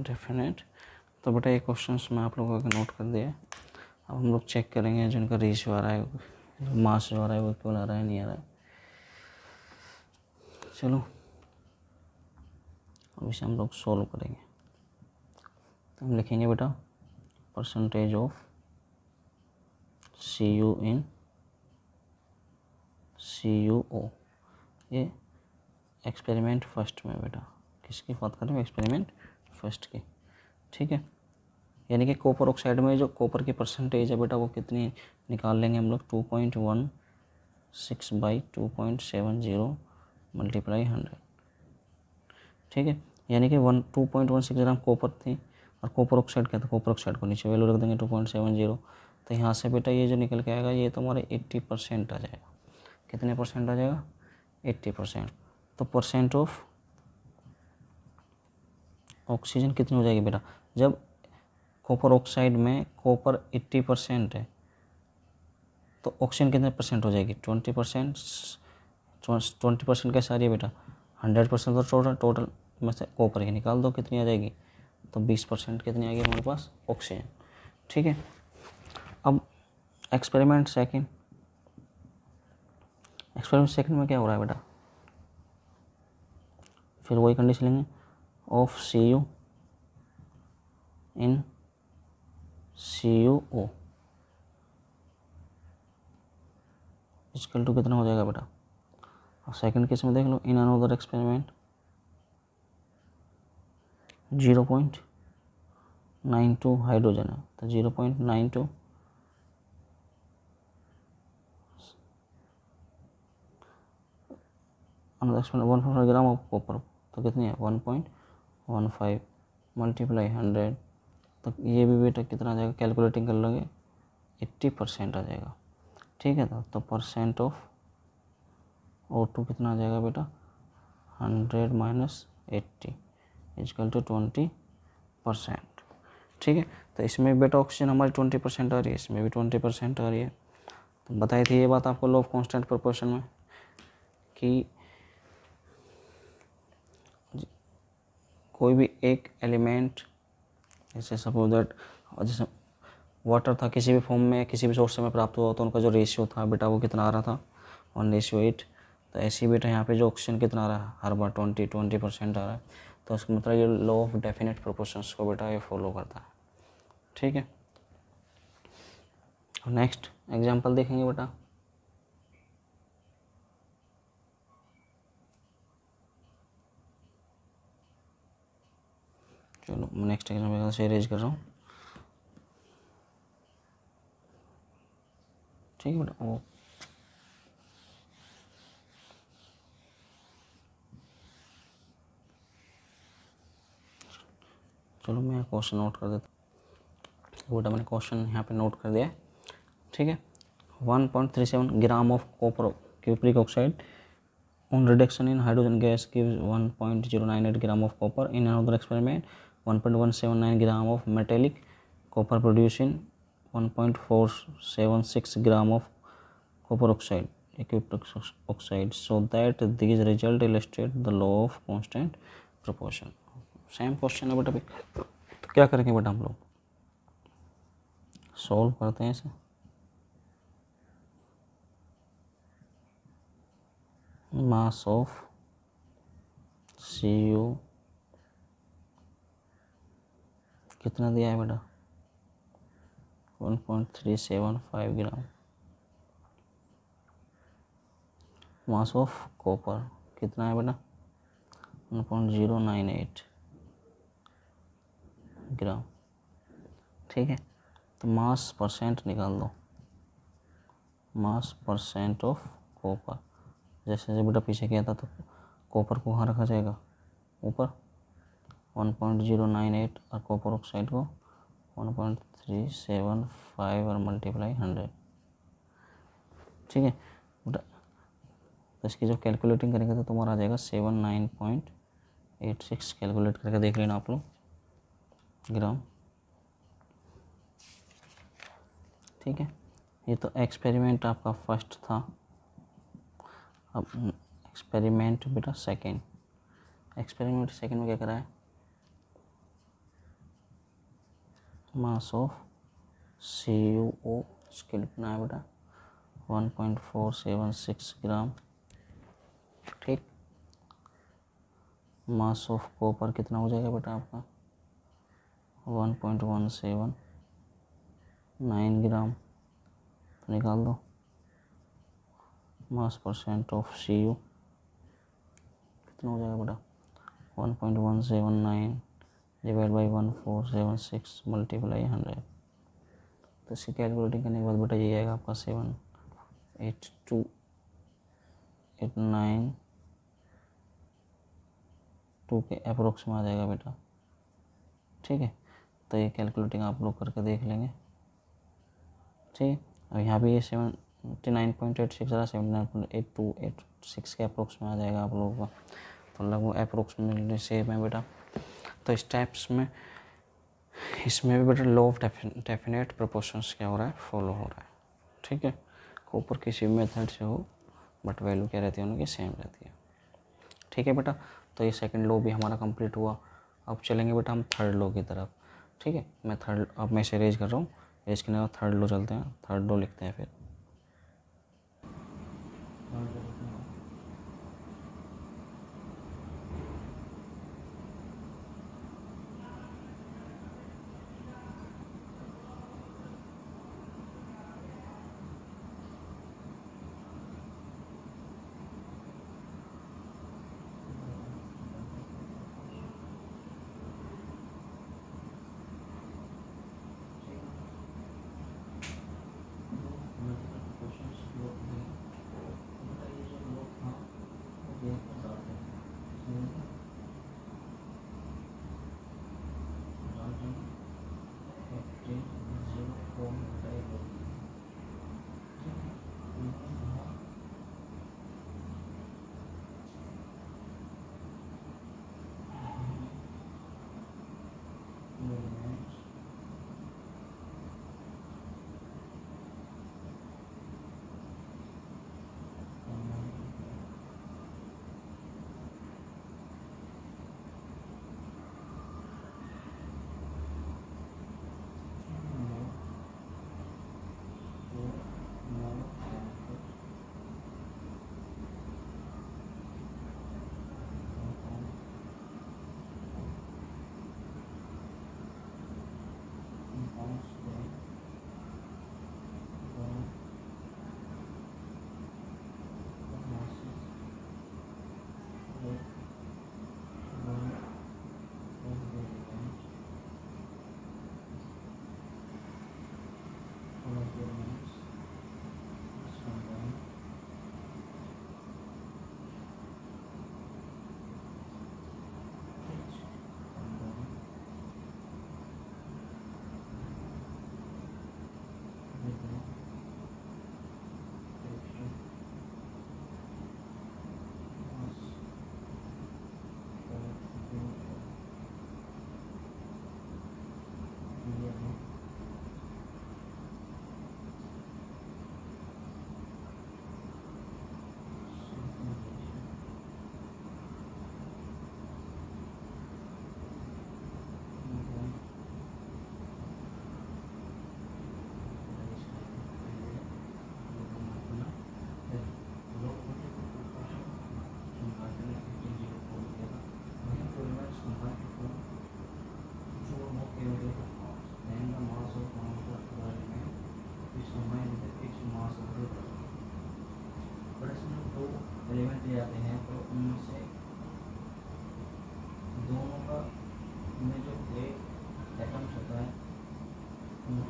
Definite. तो बेटा ये questions मैं आप लोगों को note कर दिया। अब हम लोग चेक करेंगे जिनका रेशियो आ रहा है, मास जो आ रहा है वो इक्वल आ रहा है नहीं आ रहा है। चलो अब इसे हम लोग सॉल्व करेंगे। तो हम लिखेंगे बेटा percentage of CU in CuO। ये एक्सपेरिमेंट फर्स्ट में बेटा, किसकी बात करें? एक्सपेरिमेंट फर्स्ट की, ठीक है। यानी कि कॉपर ऑक्साइड में जो कॉपर की परसेंटेज है बेटा वो कितनी निकाल लेंगे हम लोग, 2.16/2.70 मल्टीप्लाई 100, ठीक है। यानी कि 2.16 ग्राम कॉपर थी और कॉपर ऑक्साइड क्या था, कॉपर ऑक्साइड को नीचे वैल्यू रख देंगे 2.70। तो यहाँ से बेटा ये जो निकल के आएगा ये तो हमारे 80% आ जाएगा। कितने परसेंट आ जाएगा? 80%। तो परसेंट ऑफ ऑक्सीजन कितनी हो जाएगी बेटा? जब कॉपर ऑक्साइड में कॉपर 80% है तो ऑक्सीजन कितने परसेंट हो जाएगी? 20%। 20% कैसे आ रही है बेटा? 100% तो टोटल में से कॉपर ही निकाल दो, कितनी आ जाएगी? तो 20% कितनी आ गई हमारे पास? ऑक्सीजन, ठीक है। अब एक्सपेरिमेंट सेकंड में क्या हो रहा है बेटा? फिर वही कंडीशन लेंगे of CU in CuO equal to कितना हो जाएगा बेटा? और सेकंड केस में देख लो, इन अनदर एक्सपेरिमेंट 0.92 हाइड्रोजन है, तो 0.92 another experiment 1.5 gram of copper, तो कितनी है? 1.15 मल्टीप्लाई 100। तो ये भी बेटा कितना आ जाएगा? कैलकुलेटिंग कर लोगे 80% आ जाएगा, ठीक है। तो परसेंट ऑफ O2 कितना आ जाएगा बेटा? 100 माइनस 80 इक्वल टू 20%, ठीक है। तो इसमें बेटा ऑक्सीजन हमारी 20% आ रही है, इसमें भी 20% आ रही है। तो बताई थी ये बात आपको लॉ ऑफ कांस्टेंट प्रोपोर्शन में कि कोई भी एक एलिमेंट, जैसे सपोज दैट जैसे वाटर था, किसी भी फॉर्म में किसी भी सोर्स से में प्राप्त हुआ तो उनका जो रेशियो था बेटा वो कितना आ रहा था? 1:8। तो ऐसे ही बेटा यहाँ पे जो ऑक्सीजन कितना आ रहा है? हर बार 20% आ रहा है। तो उसका मतलब ये लॉ ऑफ डेफिनेट प्रोपोर्शंस को बेटा ये फॉलो करता है, ठीक है। नेक्स्ट एग्जांपल देखेंगे बेटा। चलो नेक्स्ट एग्जाम्पल से अरेंज कर रहा हूँ, ठीक है बेटा। वो चलो मैं क्वेश्चन नोट कर देता हूँ बेटा, मैंने क्वेश्चन यहाँ पे नोट कर दिया है, ठीक है। 1.37 ग्राम of copper cupric oxide on reduction in hydrogen gas gives 1.098 gram of copper. In another experiment 1.179 gram of metallic copper producing 1.476 gram of copper oxide cupric oxide, so that these results illustrate the law of constant proportion. Same question है बेटा, तो क्या करेंगे बेटा, हम लोग solve करते हैं इसे। मास ऑफ Cu कितना दिया है बेटा, 1.375 ग्राम। मास ऑफ कॉपर कितना है बेटा, 1.098 ग्राम, ठीक है। तो मास परसेंट निकाल दो, मास परसेंट ऑफ कॉपर। जैसे जैसे बेटा पीछे किया था, तो कॉपर को कहाँ रखा जाएगा, ऊपर 1.098 और कॉपर ऑक्साइड को 1.375 और मल्टीप्लाई 100, ठीक है बेटा। तो इसकी जब कैलकुलेटिंग करेंगे तो तुम्हारा आ जाएगा 79.86, कैलकुलेट करके देख लेना आप लोग, ग्राम, ठीक है। ये तो एक्सपेरिमेंट आपका फर्स्ट था। अब एक्सपेरिमेंट बेटा सेकंड, एक्सपेरिमेंट सेकंड में क्या करा है, मास ऑफ CuO इसके लिखना है बेटा 1.476 ग्राम, ठीक। मास ऑफ कॉपर कितना हो जाएगा बेटा आपका 1.179 ग्राम, तो निकाल दो। मास परसेंट ऑफ Cu कितना हो जाएगा बेटा 1.179 डिवाइड बाई 1476 मल्टीप्लाई 100। तो इसकी कैलकुलेटिंग करने के बाद बेटा ये आएगा आपका 78289 के अप्रोक्स में आ जाएगा बेटा, ठीक है। तो ये कैलकुलेटिंग आप लोग करके देख लेंगे, ठीक है। अब यहाँ भी ये 79.86 रहा, 79.8286 के अप्रोक्स में आ जाएगा आप लोगों का, तो लगभग अप्रोक्सीमेटली सेम है बेटा। तो स्टेप्स में इसमें भी बेटा लॉ ऑफ डेफिनेट प्रोपोर्शंस क्या हो रहा है, फॉलो हो रहा है, ठीक है। ऊपर किसी भी मेथड से हो, बट वैल्यू क्या रहती है उनकी, सेम रहती है, ठीक है बेटा। तो ये सेकंड लॉ भी हमारा कंप्लीट हुआ। अब चलेंगे बेटा हम थर्ड लॉ की तरफ, ठीक है। अब मैं इसे रेज कर रहा हूँ, रेज करने के बाद थर्ड लॉ चलते हैं, थर्ड लॉ लिखते हैं फिर।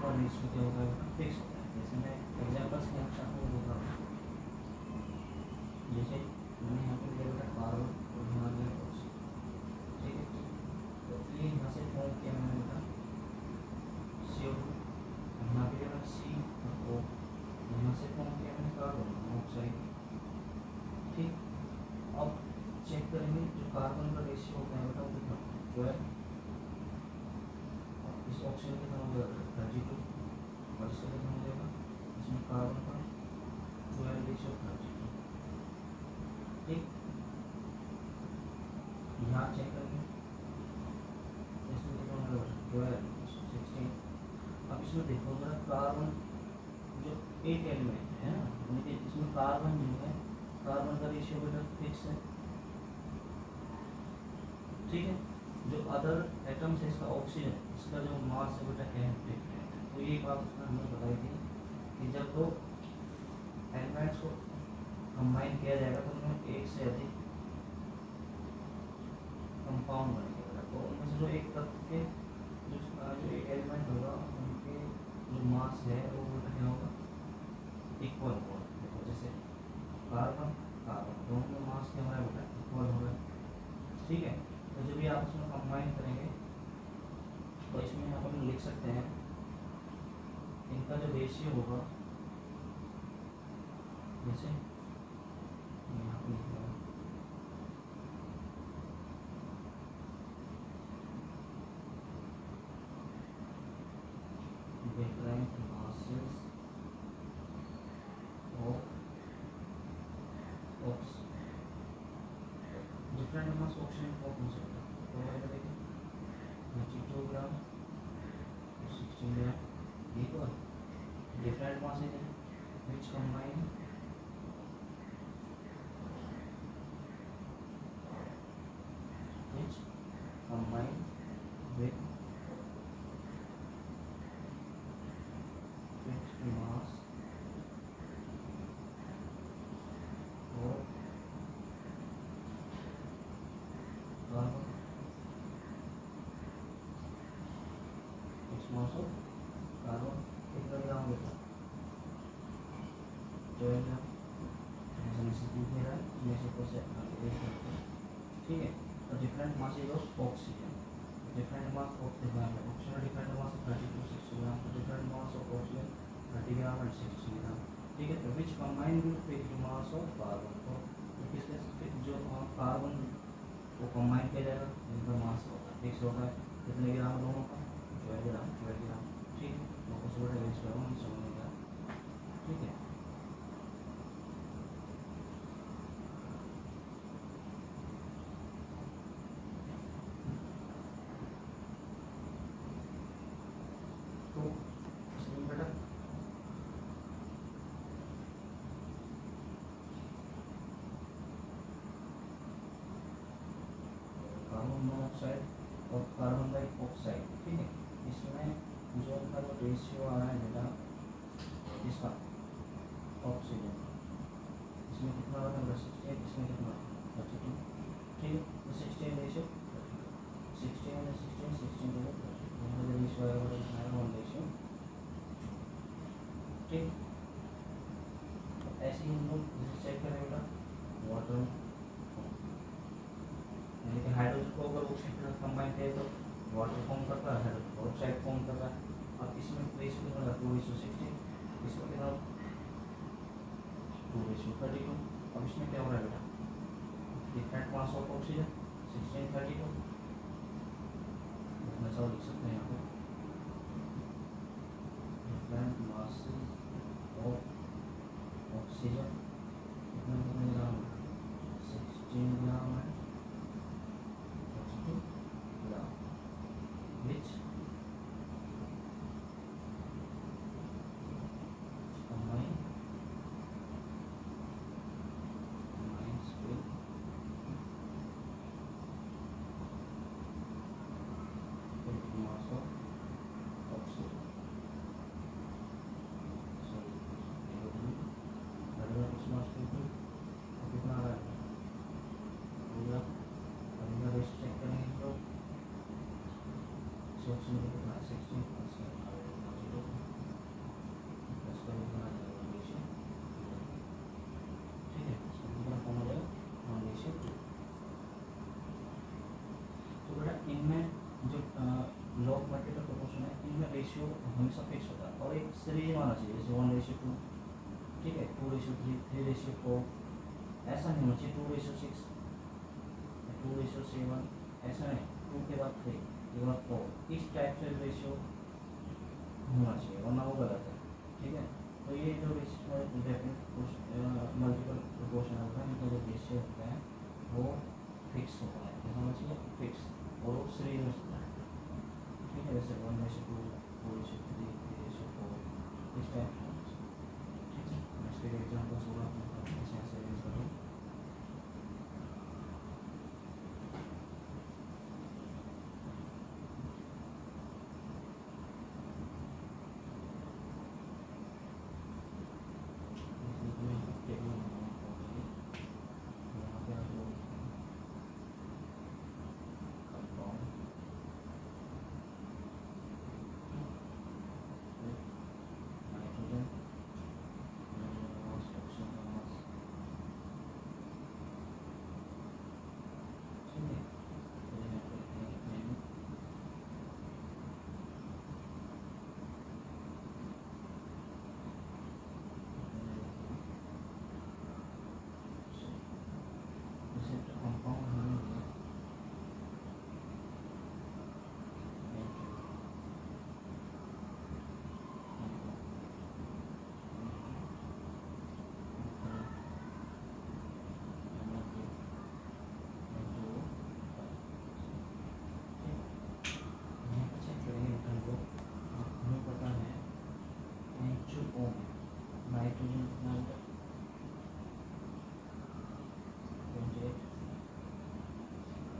और रेशियो क्या होगा फिक्स होता है। जैसे मैं एग्जाम्पल्स के अनुसार आपको बोल रहा हूँ, जैसे मैंने यहाँ पे लिया बेटा कार्बन और यहाँ लिया ऑक्सीजन, ठीक है। तो ये यहाँ से फॉर्म किया मैंने बेटा CO2, यहाँ पे लिया C और O, यहाँ से फॉर्म किया मैंने कार्बन मोनोऑक्साइड, ठीक। अब चेक करेंगे जो कार्बन का रेशियो होता है बेटा वो कितना 12, इस ऑक्सीजन कितना हो जाएगा 32, और इसका कितना हो जाएगा, इसमें कार्बन का 12 रेशियो 32, ठीक। यहाँ चेक करेंगे इसमें कितना हो जाएगा 12 16। अब इसमें देखो जरा कार्बन जो एक एलिमेंट है ना, यानी कि इसमें कार्बन जो है कार्बन का रेशियो बेटा फिक्स है, ठीक है। जो अदर एटम्स है इसका ऑक्सीजन, इसका जो मास है बेटा m डिफरेंट है। तो ये बात उसने हमें बताई थी कि जब दो एलिमेंट्स को कंबाइन किया जाएगा तो उनमें एक से अधिक कंपाउंड बनेंगे बेटा। तो उनमें से जो एक तत्व के जो एक एलिमेंट होगा उनके जो मास है वो बेटा क्या होगा इक्वल होगा। देखो जैसे कार्बन कार्बन दोनों में मास क्या हो रहा है बेटा इक्वल हो रहा है, ठीक है। तो जब भी आप इसमें कंबाइन करेंगे तो इसमें अपन लिख सकते हैं इनका जो रेशियो होगा, जैसे यहाँ पे लिख रहा हूँ different masses of different mass oxygen को कौन सा तो देखिए 32 ग्राम 16 ग्राम, ये तो डिफरेंट masses है which combine with fixed mass of carbon, fixed mass of carbon कितना ग्राम होता है 12 ग्राम, में से टू दे रहा है में से को से ठीक है। तो different masses of oxygen, different mass of oxygen different mass 32 60 gram, different mass of oxygen 30 gram and 60 gram, ठीक है। तो which combine with fixed mass of carbon, तो किसके जो कार्बन को कंबाइन किया जाएगा इनका मास होगा फिक्स होता है कितने ग्राम दोनों का 12 ग्राम 12 ग्राम, ठीक है। तो उसको रेंज करो समझेगा, ठीक है। तो इसमें बेटा कार्बन मोनोऑक्साइड और कार्बन डाइऑक्साइड, ठीक है। इसमें जो उनका जो रेशियो आ रहा है बेटा इसका ऑक्सीजन इसमें कितना आ रहा है 16, इसमें कितना 32, ठीक है। तो 16 रेशियो 16 16 16 जो रेशियो आएगा इसमें 1 रेशियो, ठीक। तो ऐसे ही हम लोग चेक करेंगे वाटर, यानी कि हाइड्रोजन को अगर ऑक्सीजन के साथ कंबाइन करें तो वाटर फॉर्म करता है, हाइड्रोजन ऑक्साइड फॉर्म कर रहा है। अब इसमें रेशियो कितना होगा 2:16, इसमें कितना 2:32। अब इसमें क्या हो रहा है बेटा डिफरेंट मास ऑफ ऑक्सीजन 1632, इतना सा लिख सकते हैं यहाँ पे डिफरेंट मासेस ऑफ ऑक्सीजन कितना कितने ग्राम 16 ग्राम है 32 ग्राम, which combines with fixed इनमें जो लॉग मल्टीपल प्रोपोर्शन है इनमें रेशियो हमेशा फिक्स होता है और एक सीरीज आना चाहिए, जैसे 1:2, ठीक है, 2:3, 3:4, ऐसा नहीं होना चाहिए 2:6, 2:7, ऐसा नहीं, 2 के बाद 3 के बाद 4, इस टाइप से रेशियो होना चाहिए, वरना वो गलत है, ठीक है। तो ये जो रेशियो मल्टीपल प्रोपोर्शन होता है इनका जो रेशियो होता है वो फिक्स होता है, होना चाहिए फिक्स, और वो सीरीज में होता है, ठीक है, जैसे 1:2, 2:3, 3:4, इस टाइप से, ठीक है। नेक्स्ट एग्जाम्पल 16 ऐसे यूज करो। नाइट्रोजन कितना होता है 28,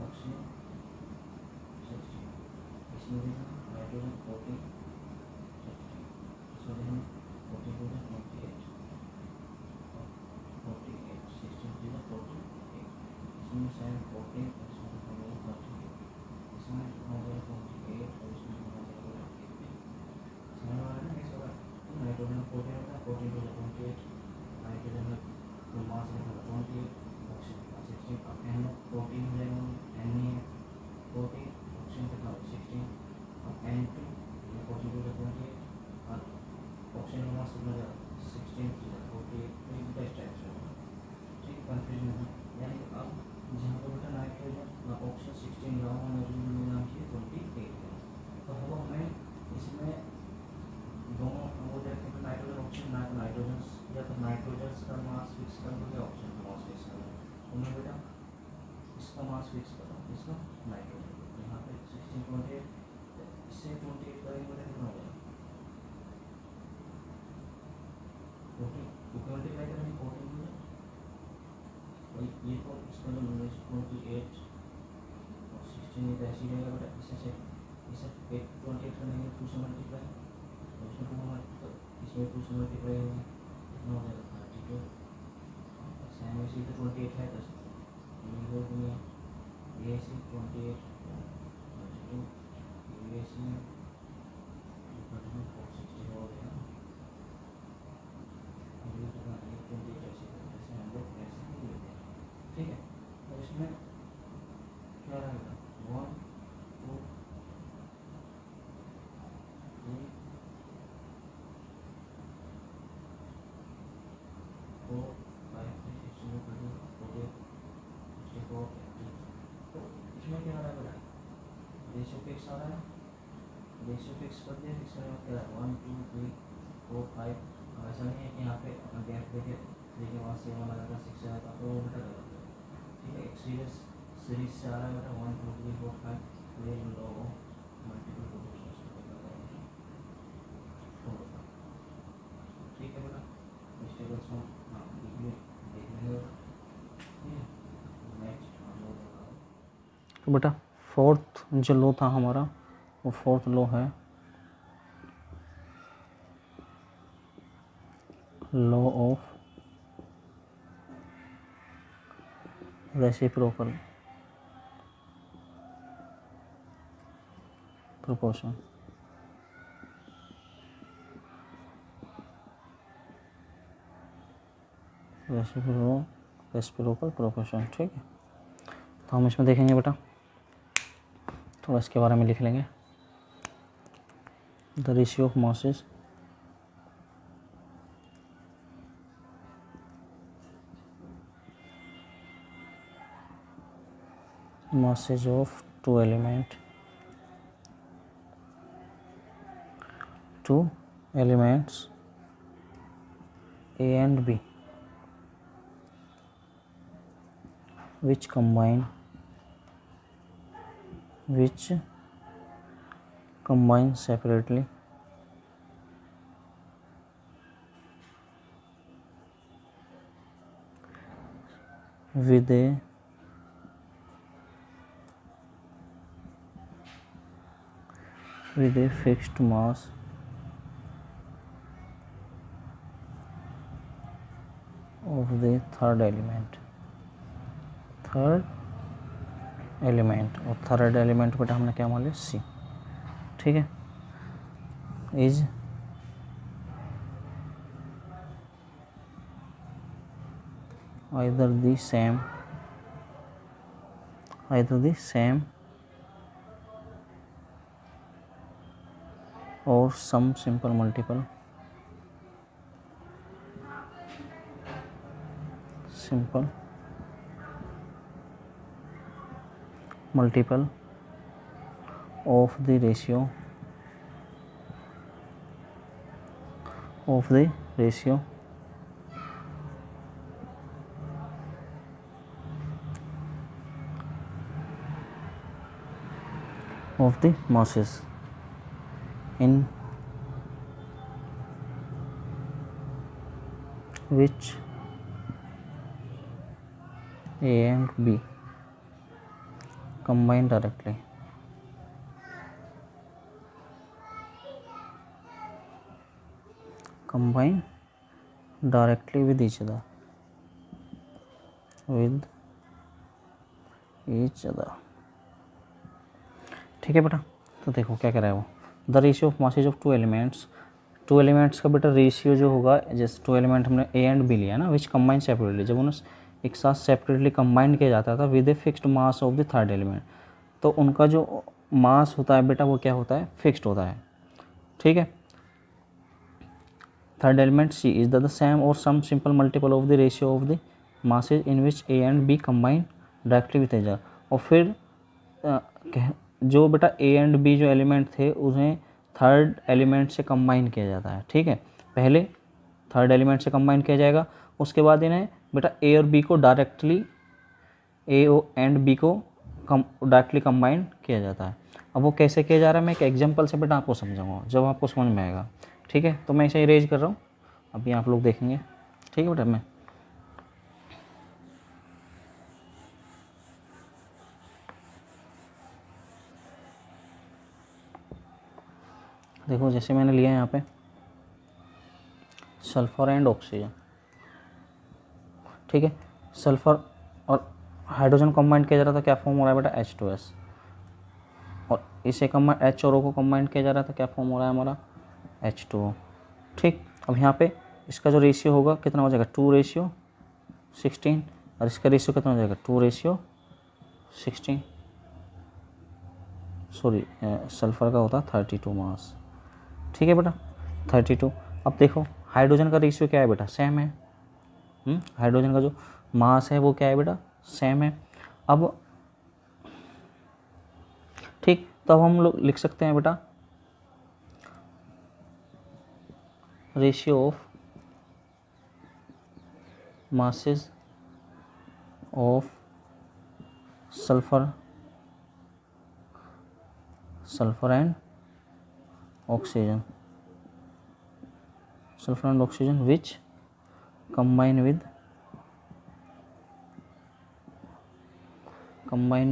ऑक्सीजन 16, इसमें देखना नाइट्रोजन 14, 16, इसमें देखना 14 को 28, 48, 16 को 48, इसमें 7 14, इसमें 38, इसमें हो गया 48 और इसमें हो गया 18, समझ में आ रहा है ना कैसे होगा। नाइट्रोजन 14 होता है, 14 को 28, नाइट्रोजन में मास रहेगा 28, ऑक्सीजन का 16, अब एन 14 हो जाएगा, एन नहीं है 14, ऑक्सीजन कितना होगा 16, अब N2 ये 42 का 28 और ऑक्सीजन का मास कितना जाएगा 16 की 48, तो इनका इस टाइप से होगा, ठीक है, कन्फ्यूजन है। यानी कि अब जहाँ पर बेटा नाइट्रोजन ऑक्सीजन 16 रहा हो, नाइट्रोजन में नाम चाहिए 28 है, तो अब हमें इसमें दोनों वो देखते हैं नाइट्रोजन ऑक्सीजन नाइट्रोजन या तो नाइट्रोजन का मास फिक्स कर दो या ऑक्सीजन का मास फिक्स कर दो, तो मैं बेटा इसका मास फिक्स कर रहा हूँ, इसका नाइट्रोजन, यहाँ पे 16 28, इससे 28 करेंगे बेटा कितना हो जाएगा 40, 25 करेंगे 14 हो जाएगा, ये तो इसका जो 28 और 16 ये तो ऐसे ही रहेगा बेटा, इसे 28 करेंगे 2 से मल्टीप्लाई, इसमें 2 इसमें 2 से मल्टीप्लाई होगा कितना हो जाएगा 32, सेम ऐसे तो 28 है 10 ये ऐसे 28 32, ये ऐसे 60 हो गया, ये तो 28 ऐसे हम लोग ऐसे ही लेते हैं, ठीक है। तो इसमें क्या रहेगा 1 2 3 4 5 6 7 8 9 64, तो इसमें क्या आ रहा है बेटा रेशियो फिक्स आ रहा है, रेशियो फिक्स कर दिया, फिक्स करने में क्या है 1 2 3 4 5, ऐसा नहीं है कि यहाँ पे गैप देके 3 के बाद 7 लगाकर 6 आएगा तो वो बेटा गलत है, ठीक है। एक सीरीज से आ रहा है बेटा 1 2 3 4 5, तो ये लो मल्टीपल प्रोपोर्शंस ठीक है बेटा, इस टेबल से हाँ देखिए देखने नेक्स्ट हम लोग तो बेटा फोर्थ जो लो था हमारा वो फोर्थ लो है law of reciprocal proportion, reciprocal proportion, ठीक है। तो हम इसमें देखेंगे बेटा थोड़ा इसके बारे में लिख लेंगे। The ratio of masses of two elements A and B which combine separately with a fixed mass of the third element और थर्ड एलिमेंट बेटा हमने क्या मान लिया C, ठीक है, is either the same or some simple multiple of the ratio of the masses in which A and B combine directly with each other ठीक है बेटा। तो देखो क्या कह रहा है वो, the ratio of masses of two elements का बेटा रेशियो जो होगा, जैसे टू एलिमेंट हमने ए एंड बी लिया ना, विच कंबाइन सेपरेटली, जब उन्हें एक साथ सेपरेटली कंबाइन किया जाता था with a fixed mass of the third element, तो उनका जो मास होता है बेटा वो क्या होता है, फिक्स्ड होता है, ठीक है। Third element C is the same और some simple multiple of the ratio of the masses in which A and B combine directly with H, और फिर जो बेटा ए एंड बी जो एलिमेंट थे उन्हें थर्ड एलिमेंट से कंबाइन किया जाता है, ठीक है। पहले थर्ड एलिमेंट से कंबाइन किया जाएगा, उसके बाद इन्हें बेटा ए और बी को डायरेक्टली कंबाइन किया जाता है। अब वो कैसे किया जा रहा है मैं एक एग्जांपल से बेटा आपको समझाऊंगा, जब आपको समझ में आएगा, ठीक है। तो मैं इसे इरेज कर रहा हूँ, अभी आप लोग देखेंगे, ठीक है बेटा। मैं देखो जैसे मैंने लिया है यहाँ पे सल्फर एंड ऑक्सीजन, ठीक है। सल्फर और हाइड्रोजन कंबाइन किया जा रहा था, क्या फॉर्म हो रहा है बेटा H2S, और इसे H और O को कंबाइन किया जा रहा था, क्या फॉर्म हो रहा है हमारा H2O, ठीक। अब यहाँ पे इसका जो रेशियो होगा कितना हो जाएगा 2:16, और इसका रेशियो कितना हो जाएगा 2:16, सॉरी सल्फर का होता है 32 मास, ठीक है बेटा 32। अब देखो हाइड्रोजन का रेशियो क्या है बेटा, सेम है, हाइड्रोजन का जो मास है वो क्या है बेटा, सेम है। अब ठीक, तो अब हम लोग लिख सकते हैं बेटा ratio of masses of sulphur and oxygen which combine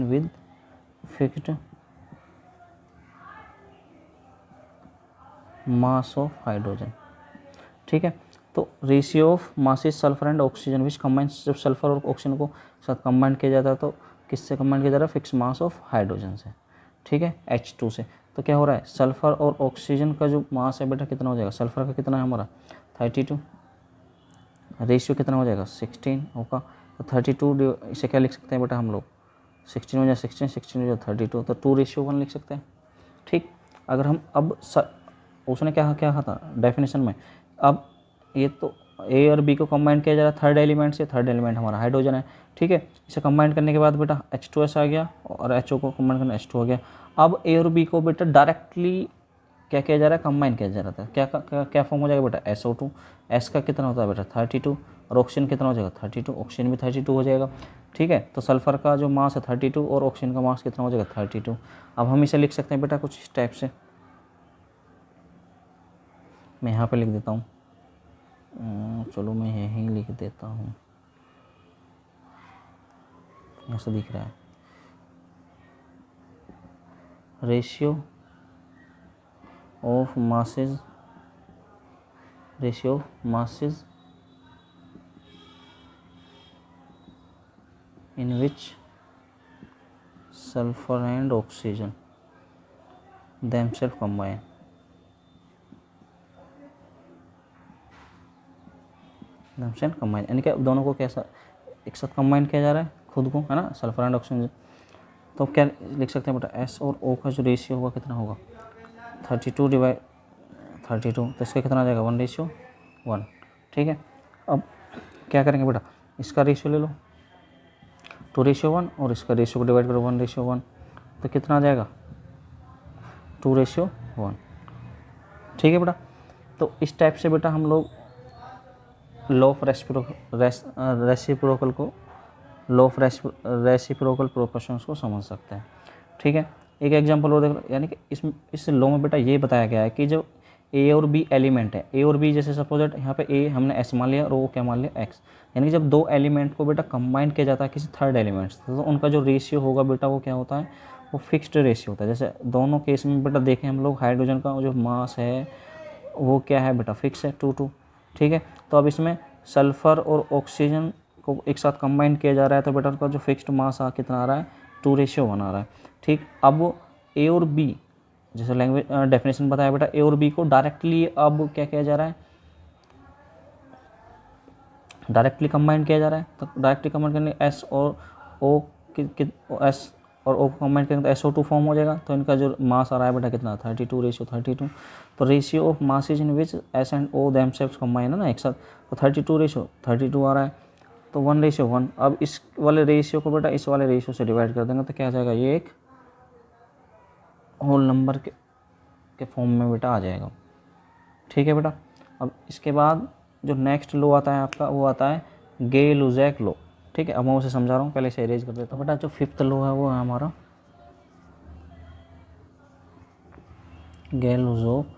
with fixed mass of hydrogen, ठीक है। तो ratio of masses sulphur and oxygen which combine, जब सल्फर और ऑक्सीजन को साथ कंबाइन किया जाता है तो किससे कंबाइन किया जा रहा है, फिक्स मास ऑफ हाइड्रोजन से, ठीक है, H2 से। तो क्या हो रहा है, सल्फर और ऑक्सीजन का जो मास है बेटा कितना हो जाएगा, सल्फर का कितना है हमारा 32, रेशियो कितना हो जाएगा 16 होगा, तो 32 इसे क्या लिख सकते हैं बेटा हम लोग 16 में 16, 16 में 32, तो 2:1 लिख सकते हैं। ठीक, अगर हम अब उसने क्या क्या कहा था डेफिनेशन में, अब ये तो ए और बी को कंबाइन किया जा रहा है थर्ड एलिमेंट से, थर्ड एलिमेंट हमारा हाइड्रोजन है। ठीक है, इसे कंबाइन करने के बाद बेटा H2S आ गया और HO को कंबाइन करना H2 हो गया। अब ए और बी को बेटा डायरेक्टली क्या किया जा रहा है, कंबाइन किया जा रहा था। क्या फॉर्म हो जाएगा बेटा, SO2। एस का कितना होता है बेटा 32, और ऑक्सीजन कितना हो जाएगा 32, ऑक्सीजन भी 32 हो जाएगा। ठीक है, तो सल्फर का जो मास है 32 और ऑक्सीजन का मास कितना हो जाएगा 32। अब हम इसे लिख सकते हैं बेटा कुछ इस टाइप से, मैं यहाँ पे लिख देता हूँ, चलो मैं यहीं लिख देता हूँ, ऐसा दिख रहा है, ratio of masses in which sulfur and oxygen themselves combine। यानी कि दोनों को कैसा एक साथ कंबाइन किया जा रहा है, खुद को, है ना, सल्फर एंड ऑक्सीजन। तो क्या लिख सकते हैं बेटा, एस और ओ का जो रेशियो होगा कितना होगा 32/32, तो इसका कितना आ जाएगा 1:1। ठीक है, अब क्या करेंगे बेटा, इसका रेशियो ले लो 2:1 और इसका रेशियो को डिवाइड करो 1:1, तो कितना आ जाएगा 2:1। ठीक है बेटा, तो इस टाइप से बेटा हम लोग लॉ ऑफ रेसिप्रोकल को, लॉ ऑफ रेसिप्रोकल प्रोपोर्शंस को समझ सकते हैं। ठीक है, एक एग्जांपल और देख लो, यानी कि इस लॉ में बेटा ये बताया गया है कि जब ए और बी एलिमेंट है, ए और बी जैसे सपोज दैट यहाँ पे ए हमने एस मान लिया और ओ क्या मान लिया एक्स, यानी कि जब दो एलिमेंट को बेटा कंबाइन किया जाता है किसी थर्ड एलिमेंट से, तो उनका जो रेशियो होगा बेटा वो क्या होता है, वो फिक्स्ड रेशियो होता है। जैसे दोनों केस में बेटा देखें हम लोग, हाइड्रोजन का जो मास है वो क्या है बेटा, फिक्स है 2:2। ठीक है, तो अब इसमें सल्फर और ऑक्सीजन को एक साथ कंबाइन किया जा रहा है, तो बेटा उनका जो फिक्स्ड मास कितना आ रहा है 2:1 आ रहा है। ठीक, अब ए और बी जैसे लैंग्वेज डेफिनेशन बताया बेटा, ए और बी को डायरेक्टली अब क्या किया जा रहा है, डायरेक्टली कंबाइन किया जा रहा है। तो डायरेक्टली कंबाइन करने एस और ओ एस और ओ को कंबाइन करेंगे तो SO2 फॉर्म हो जाएगा। तो इनका जो मास आ रहा है बेटा कितना 32:32। तो ratio of masses in which S and O themselves combine है ना एक साथ, तो 32:32 आ रहा है, तो 1:1। अब इस वाले रेशियो को बेटा इस वाले रेशियो से डिवाइड कर देंगे तो क्या आ जाएगा, ये एक होल नंबर के फॉर्म में बेटा आ जाएगा। ठीक है बेटा, अब इसके बाद जो नेक्स्ट लो आता है आपका, वो आता है गे-लुजैक लो। ठीक है, अब मैं उसे समझा रहा हूँ, पहले इसे इरेज कर देता हूँ बेटा। जो फिफ्थ लो है वो है हमारा गे-लुजैक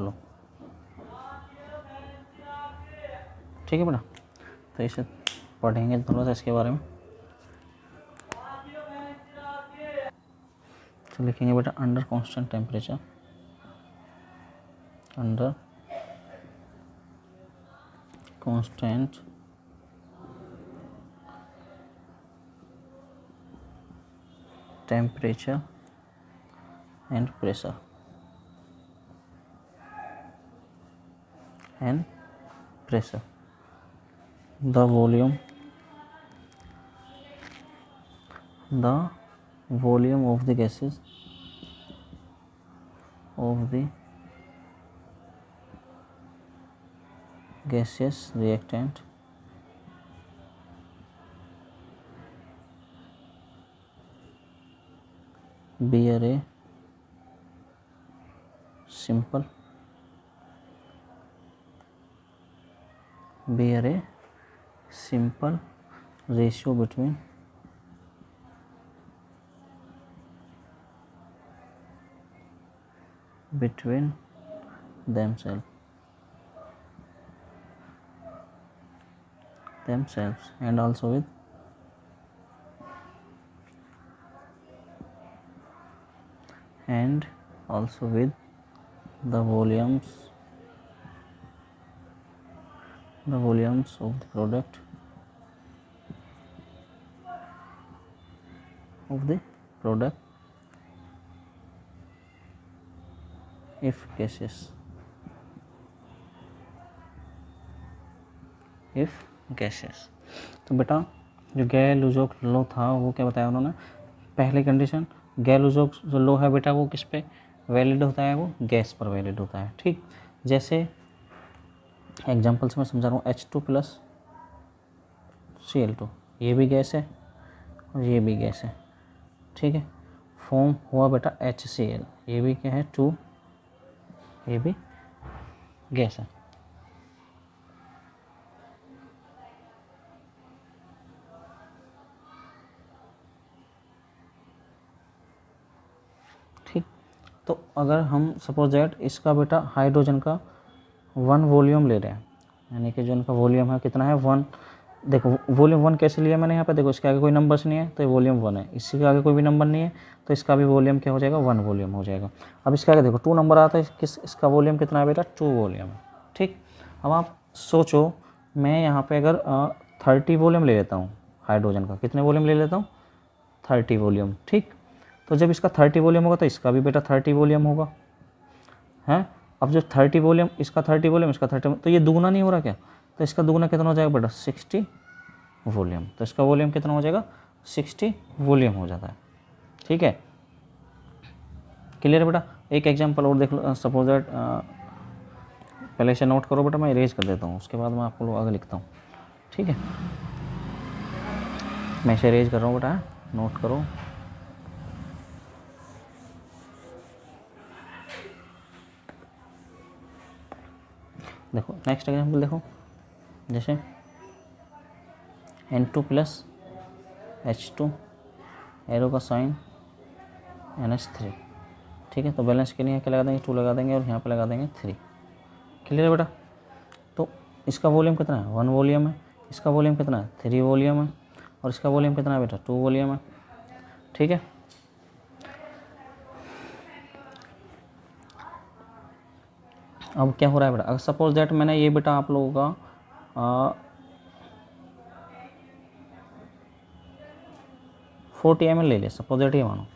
लो। ठीक है बेटा, तो इसे पढ़ेंगे थोड़ा सा इसके बारे में। तो लिखेंगे बेटा under constant temperature, under constant temperature and pressure the volume of the gases of the gaseous reactant bear a simple ratio between themselves and also with the volumes of the product if gaseous। If gases. तो बेटा जो गैर-लुजोक लो था वो क्या बताया उन्होंने, पहली condition गैर-लुजोक जो लो है बेटा वो किस पे वैलिड होता है, वो गैस पर वैलिड होता है। ठीक, जैसे एग्जांपल से मैं समझा रहा हूँ, H2 प्लस Cl2 ये भी गैस है और ये भी गैस है। ठीक है, फॉर्म हुआ बेटा HCl, ये भी क्या है 2, ये भी गैस है। ठीक, तो अगर हम सपोज दैट इसका बेटा हाइड्रोजन का 1 वॉल्यूम ले रहे हैं, यानी कि जो इनका वॉल्यूम है कितना है 1। देखो वॉल्यूम 1 कैसे लिया मैंने यहाँ पे, देखो इसके आगे कोई नंबर्स नहीं है तो ये वॉल्यूम 1 है, इसी के आगे कोई भी नंबर नहीं है तो इसका भी वॉल्यूम क्या हो जाएगा 1 वॉल्यूम हो जाएगा। अब इसके आगे देखो 2 नंबर आता है, इसका वॉल्यूम कितना है बेटा 2 वॉल्यूम है। ठीक, अब आप सोचो मैं यहाँ पे अगर 30 वॉल्यूम ले लेता हूँ हाइड्रोजन का, कितने वॉल्यूम ले लेता हूँ 30 वॉल्यूम। ठीक, तो जब इसका 30 वॉल्यूम होगा तो इसका भी बेटा 30 वॉल्यूम होगा, है। अब जो 30 वॉल्यूम, इसका 30 वॉल्यूम, इसका 30, तो ये दुगना नहीं हो रहा क्या, तो इसका दुगना कितना हो जाएगा बेटा 60 वॉल्यूम। तो इसका वॉल्यूम कितना हो जाएगा 60 वॉल्यूम हो जाता है। ठीक है, क्लियर बेटा। एक एग्जांपल और देख लो, सपोज दैट पहले इसे नोट करो बेटा, मैं इरेज कर देता हूँ, उसके बाद मैं आपको आगे लिखता हूँ। ठीक है, मैं इसे इरेज कर रहा हूँ बेटा, नोट करो। देखो नेक्स्ट एग्जांपल देखो, जैसे N2 प्लस H2 एरो का साइन NH3। ठीक है, तो बैलेंस के लिए क्या लगा देंगे 2 लगा देंगे और यहाँ पे लगा देंगे 3। क्लियर है बेटा। तो इसका वॉल्यूम कितना है 1 वॉल्यूम है, इसका वॉल्यूम कितना है 3 वॉल्यूम है और इसका वॉल्यूम कितना है बेटा 2 वॉल्यूम है। ठीक है, अब क्या हो रहा है बेटा, अगर सपोज दैट मैंने ये बेटा आप लोगों का 40 ml ले लिया, सपोज दैट ये मानो,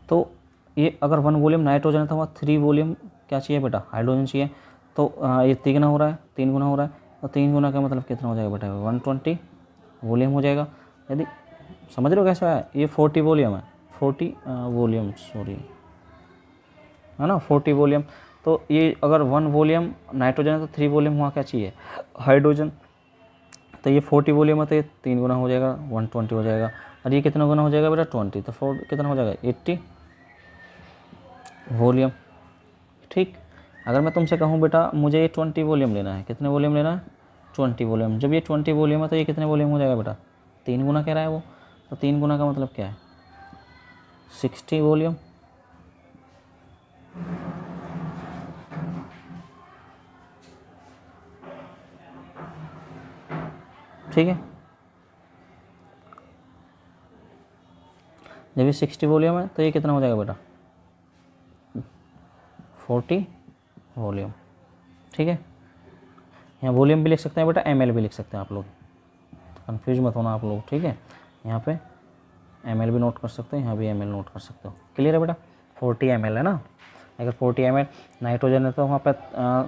तो ये अगर 1 वॉल्यूम नाइट्रोजन था वहाँ 3 वॉल्यूम क्या चाहिए बेटा हाइड्रोजन चाहिए। तो ये 3 गुना हो रहा है, 3 गुना हो रहा है, और 3 गुना का मतलब कितना हो जाएगा बेटा 120 वॉल्यूम हो जाएगा। यदि समझ रहे हो कैसा है, ये 40 वॉल्यूम है, 40 वॉल्यूम सॉरी है ना 40 वॉल्यूम। तो ये अगर 1 वॉल्यूम नाइट्रोजन है तो 3 वॉल्यूम वहाँ क्या चाहिए हाइड्रोजन। तो ये 40 वॉल्यूम है तो ये 3 गुना हो जाएगा 120 हो जाएगा, और ये कितना गुना हो जाएगा बेटा 20, तो 4 कितना हो जाएगा 80 वॉल्यूम। ठीक, अगर मैं तुमसे कहूँ बेटा मुझे ये 20 वॉल्यूम लेना है, कितने वॉल्यूम लेना है 20 वॉल्यूम। जब ये 20 वॉल्यूम है तो ये कितने वॉल्यूम हो जाएगा बेटा 3 गुना कह रहा है वो, तो 3 गुना का मतलब क्या है 60 वॉल्यूम। ठीक है, जब ये 60 वॉल्यूम है तो ये कितना हो जाएगा बेटा 40 वॉल्यूम। ठीक है, यहाँ वॉल्यूम भी लिख सकते हैं बेटा ml भी लिख सकते हैं आप लोग, कंफ्यूज मत होना आप लोग। ठीक है, यहाँ पे ml भी नोट कर सकते हो, यहाँ भी ml नोट कर सकते हो। क्लियर है बेटा, 40 ml है ना। अगर 40 ml नाइट्रोजन है तो वहाँ पे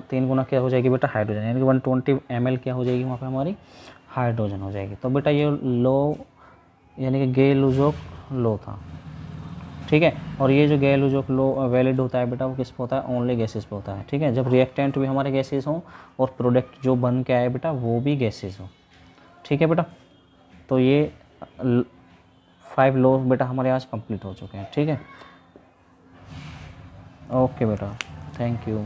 3 गुना क्या हो जाएगी बेटा हाइड्रोजन, यानी कि 120 ml क्या हो जाएगी वहाँ पे हमारी हाइड्रोजन हो जाएगी। तो बेटा ये लो यानी कि गैर-लुजोक लो था। ठीक है, और ये जो गैर-लुजोक लो वैलिड होता है बेटा वो किस पे होता है ओनली गैसेस पे होता है। ठीक है, जब रिएक्टेंट भी हमारे गैसेस हों और प्रोडक्ट जो बन के आए बेटा वो भी गैसेस हो। ठीक है बेटा, तो ये 5 लॉ बेटा हमारे आज कंप्लीट हो चुके हैं। ठीक है, ओके बेटा, थैंक यू।